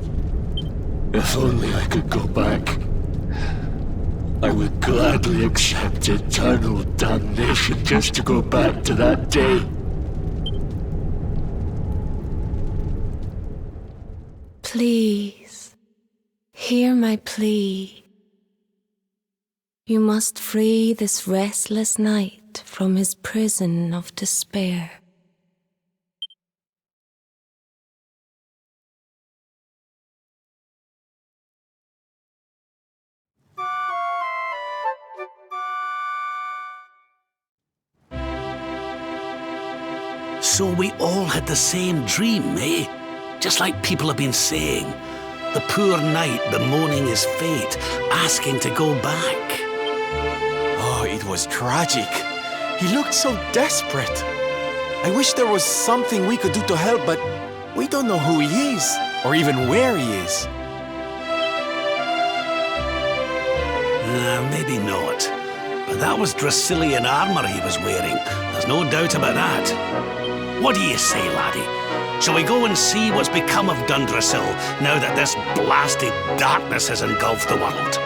If only I could go back, I would gladly accept eternal damnation just to go back to that day.
Please, hear my plea. You must free this restless knight from his prison of despair.
So we all had the same dream, eh? Just like people have been saying. The poor knight bemoaning his fate, asking to go back.
Oh, it was tragic. He looked so desperate. I wish there was something we could do to help, but we don't know who he is, or even where he is.
Maybe not. But that was Dracilian armor he was wearing. There's no doubt about that. What do you say, laddie? Shall we go and see what's become of Dundrasil now that this blasted darkness has engulfed the world?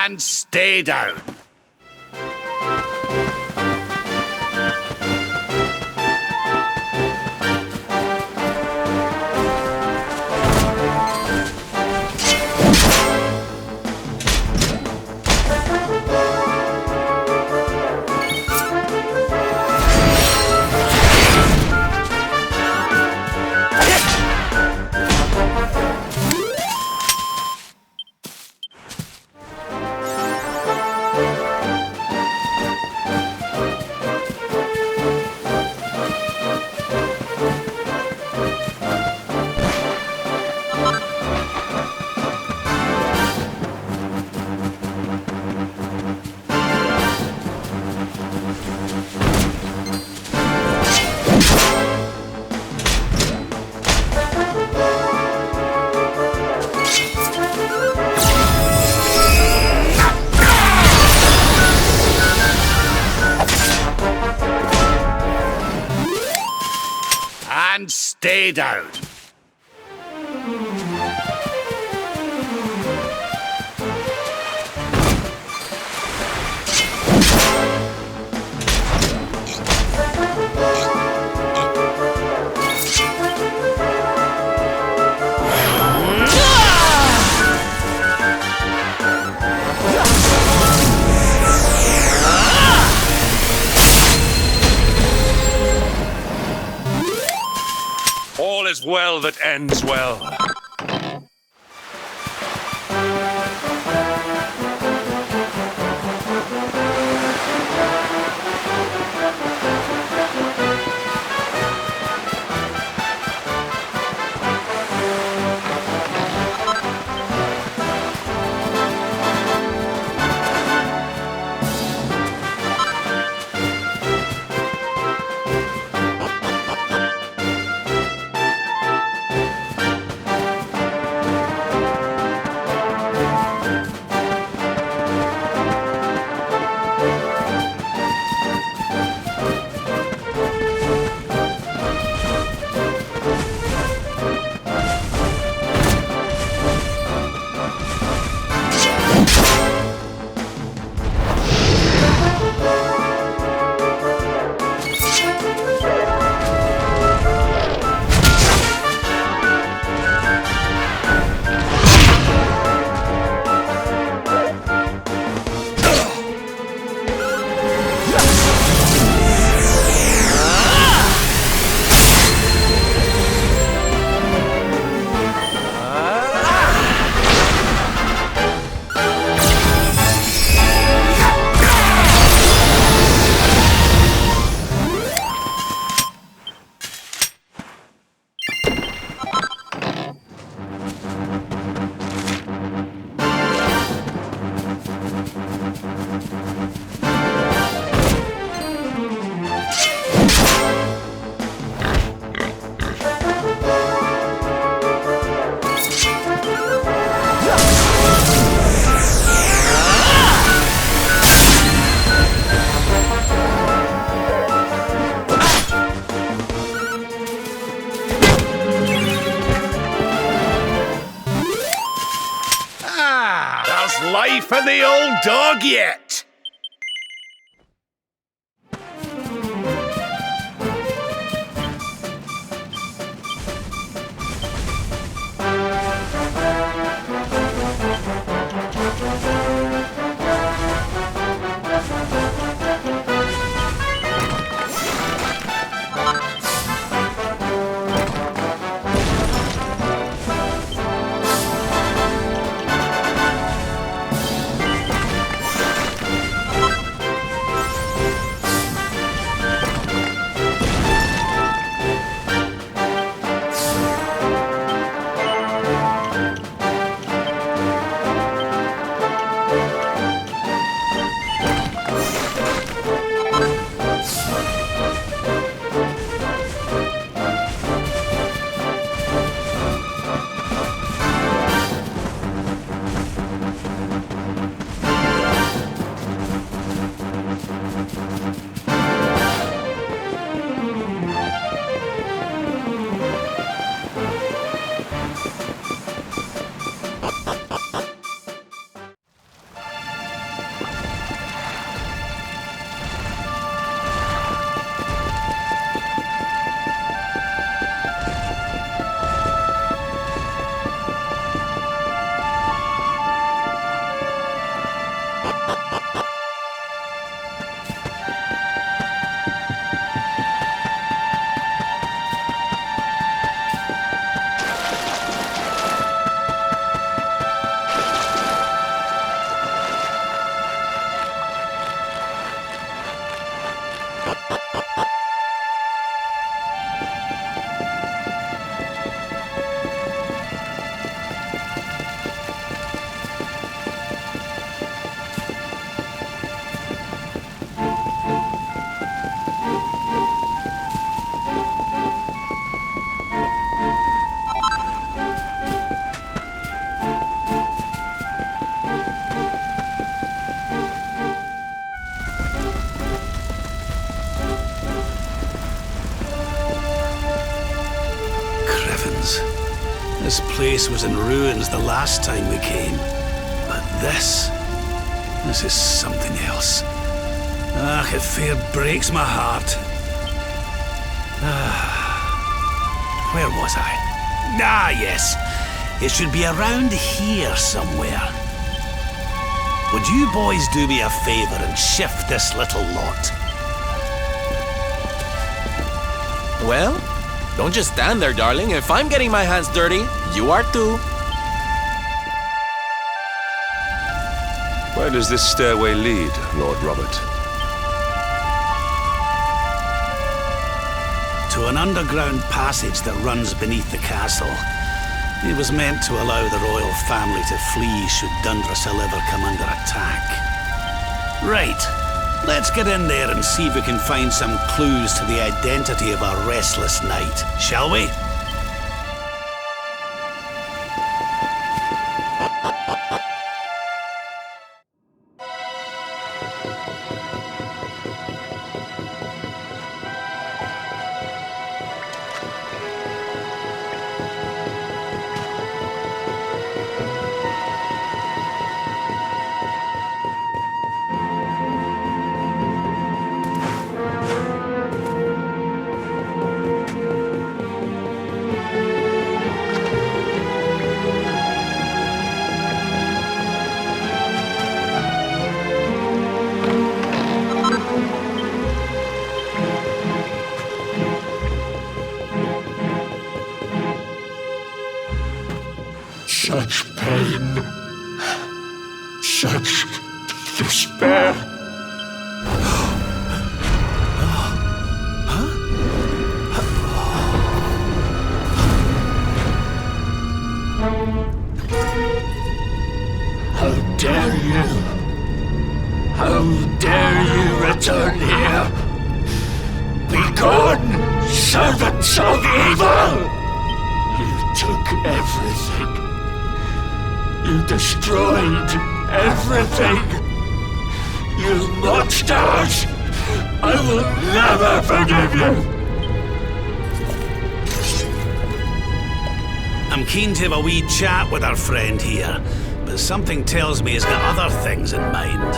And stay down. And stay down.
All is well that ends well.
for the old dog yet.
This place was in ruins the last time we came. But this is something else. Ah, it fair breaks my heart. Where was I? Ah, yes. It should be around here somewhere. Would you boys do me a favor and shift this little lot?
Well, don't just stand there, darling. If I'm getting my hands dirty, you are too.
Where does this stairway lead, Lord Robert?
To an underground passage that runs beneath the castle. It was meant to allow the royal family to flee should Dundrasil ever come under attack. Right. Let's get in there and see if we can find some clues to the identity of our restless knight, shall we?
Such pain, such despair. How dare you? How dare you return here? Begone, servants of evil! You took everything. You destroyed everything! You monsters! I will never forgive you!
I'm keen to have a wee chat with our friend here, but something tells me he's got other things in mind.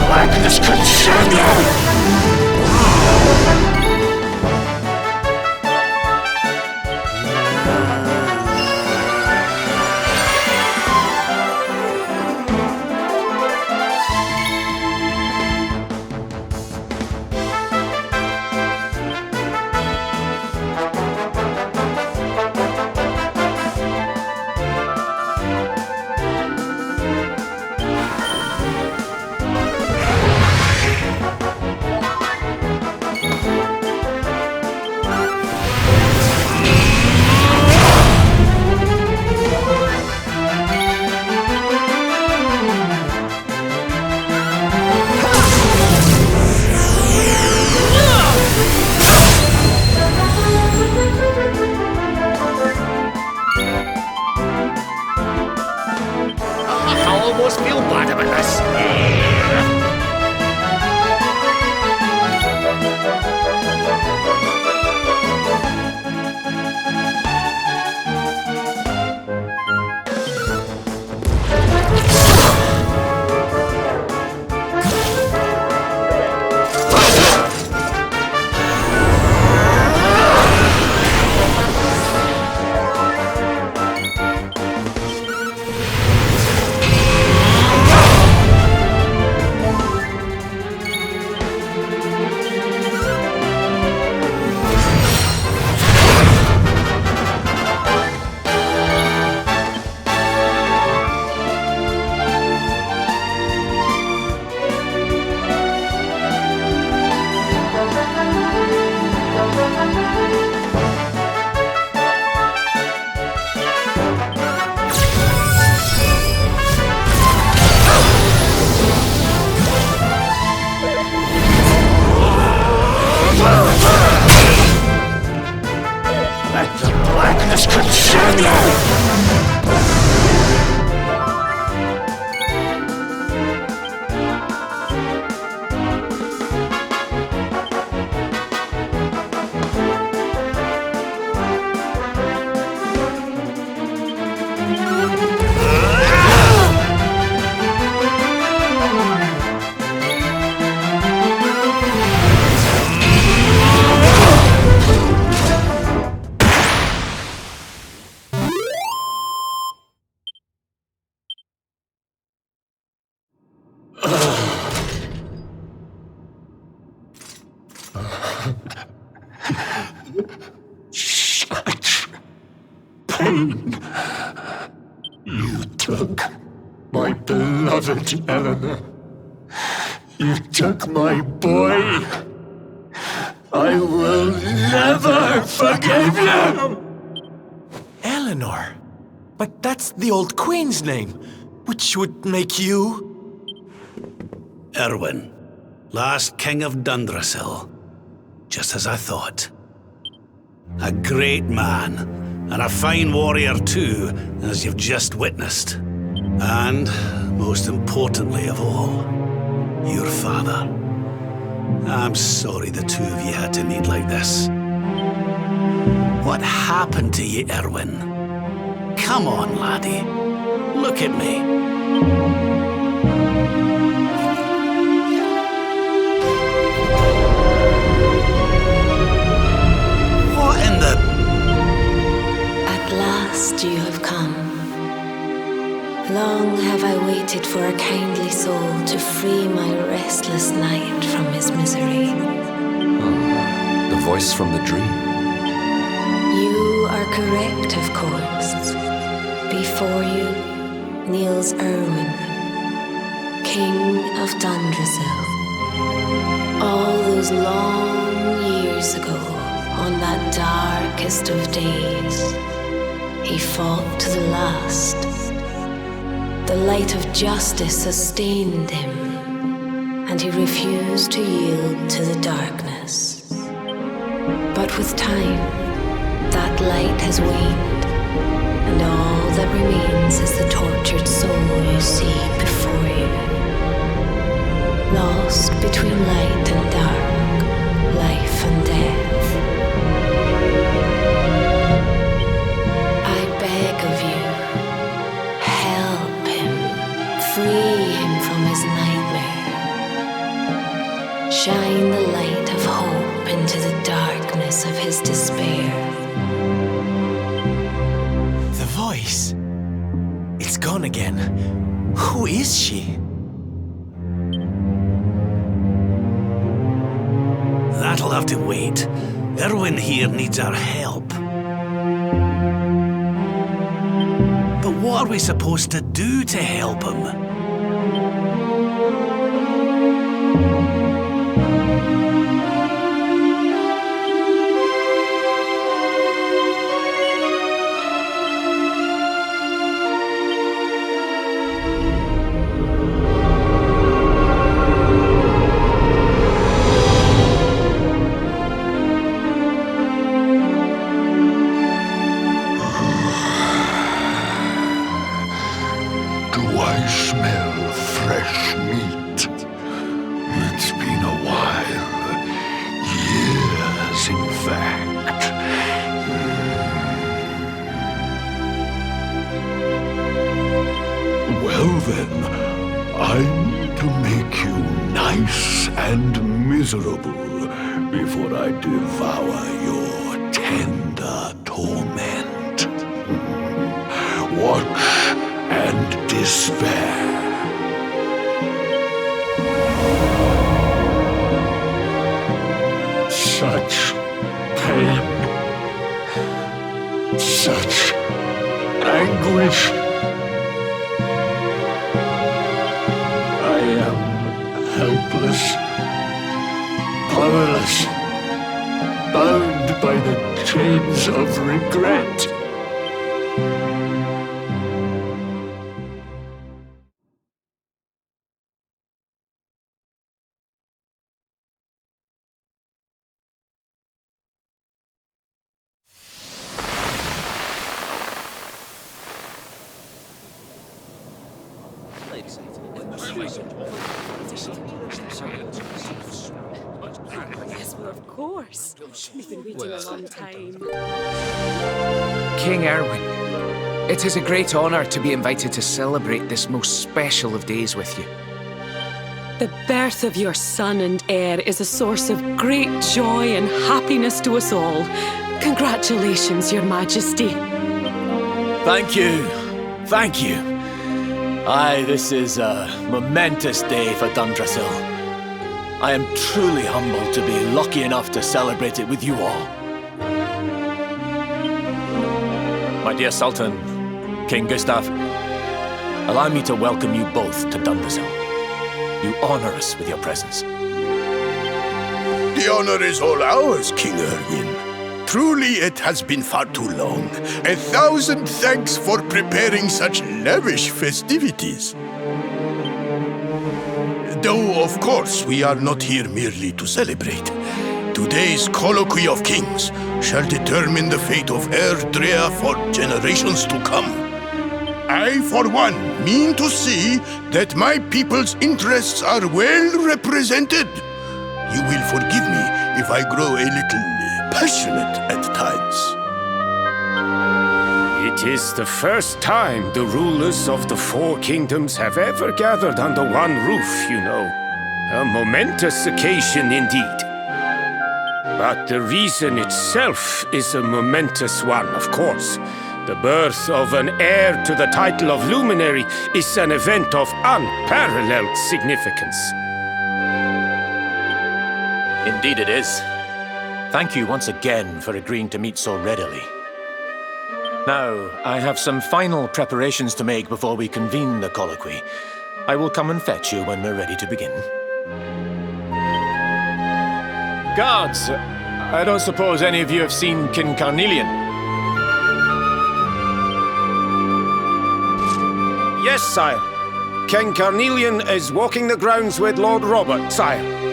Blackness consume you!
I almost feel bad about this. Let the blackness consume you!
Such pain. You took my beloved Eleanor. You took my boy. I will never forgive you!
Eleanor? But that's the old queen's name, which would make you...
Erwin, last king of Dundrasil. Just as I thought. A great man, and a fine warrior too, as you've just witnessed. And, most importantly of all, your father. I'm sorry the two of you had to meet like this. What happened to you, Erwin? Come on, laddie. Look at me.
At last you have come. Long have I waited for a kindly soul to free my restless night from his misery.
The voice from the dream.
You are correct, of course. Before you, kneels Erwin, King of Dundrasil. All those long years ago, on that darkest of days, he fought to the last. The light of justice sustained him, and he refused to yield to the darkness. But with time, that light has waned, and all that remains is the tortured soul you see before you. Lost between light and dark, life and death. I beg of you, help him, free him from his nightmare. Shine the light of hope into the darkness of his despair.
The voice. It's gone again. Who is she?
That'll have to wait. Erwin here needs our help. But what are we supposed to do to help him?
Well then, I need to make you nice and miserable before I devour your tender torment. Watch and despair. Such pain, such anguish. I am helpless, powerless, bound by the chains of regret.
Yes, well, of course. We've been waiting a long time.
King Erwin, it is a great honor to be invited to celebrate this most special of days with you.
The birth of your son and heir is a source of great joy and happiness to us all. Congratulations, Your Majesty.
Thank you. Thank you. Aye, this is a momentous day for Dundrasil. I am truly humbled to be lucky enough to celebrate it with you all. My dear Sultan, King Gustav, allow me to welcome you both to Dundrasil. You honor us with your presence.
The honor is all ours, King Erwin. Truly, it has been far too long. 1,000 thanks for preparing such lavish festivities. Though, of course, we are not here merely to celebrate. Today's Colloquy of Kings shall determine the fate of Erdrea for generations to come. I, for one, mean to see that my people's interests are well represented. You will forgive me if I grow a little passionate at times.
It is the first time the rulers of the Four Kingdoms have ever gathered under one roof, you know. A momentous occasion indeed. But the reason itself is a momentous one, of course. The birth of an heir to the title of Luminary is an event of unparalleled significance.
Indeed it is. Thank you once again for agreeing to meet so readily. Now, I have some final preparations to make before we convene the colloquy.
I will come and fetch you when we're ready to begin. Guards! I don't suppose any of you have seen King Carnelian? Yes, sire. King Carnelian is walking the grounds with Lord Robert, sire.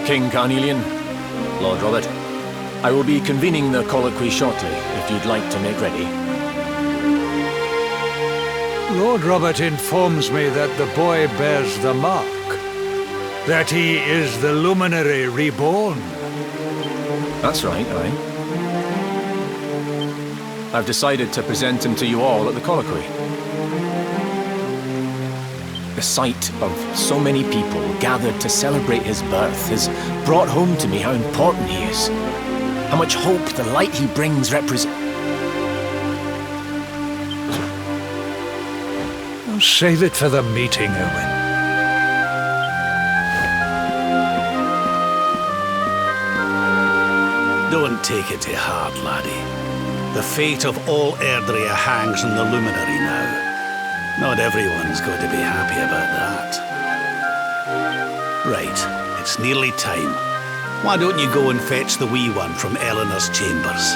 King Carnelian, Lord Robert, I will be convening the colloquy shortly, if you'd like to make ready.
Lord Robert informs me that the boy bears the mark, that he is the luminary reborn.
That's right, aye. I've decided to present him to you all at the colloquy. The sight of so many people gathered to celebrate his birth has brought home to me how important he is. How much hope the light he brings represents.
Save it for the meeting, Owen.
Don't take it to heart, laddie. The fate of all Erdrea hangs on the luminary now. Not everyone's going to be happy about that. Right, it's nearly time. Why don't you go and fetch the wee one from Eleanor's chambers?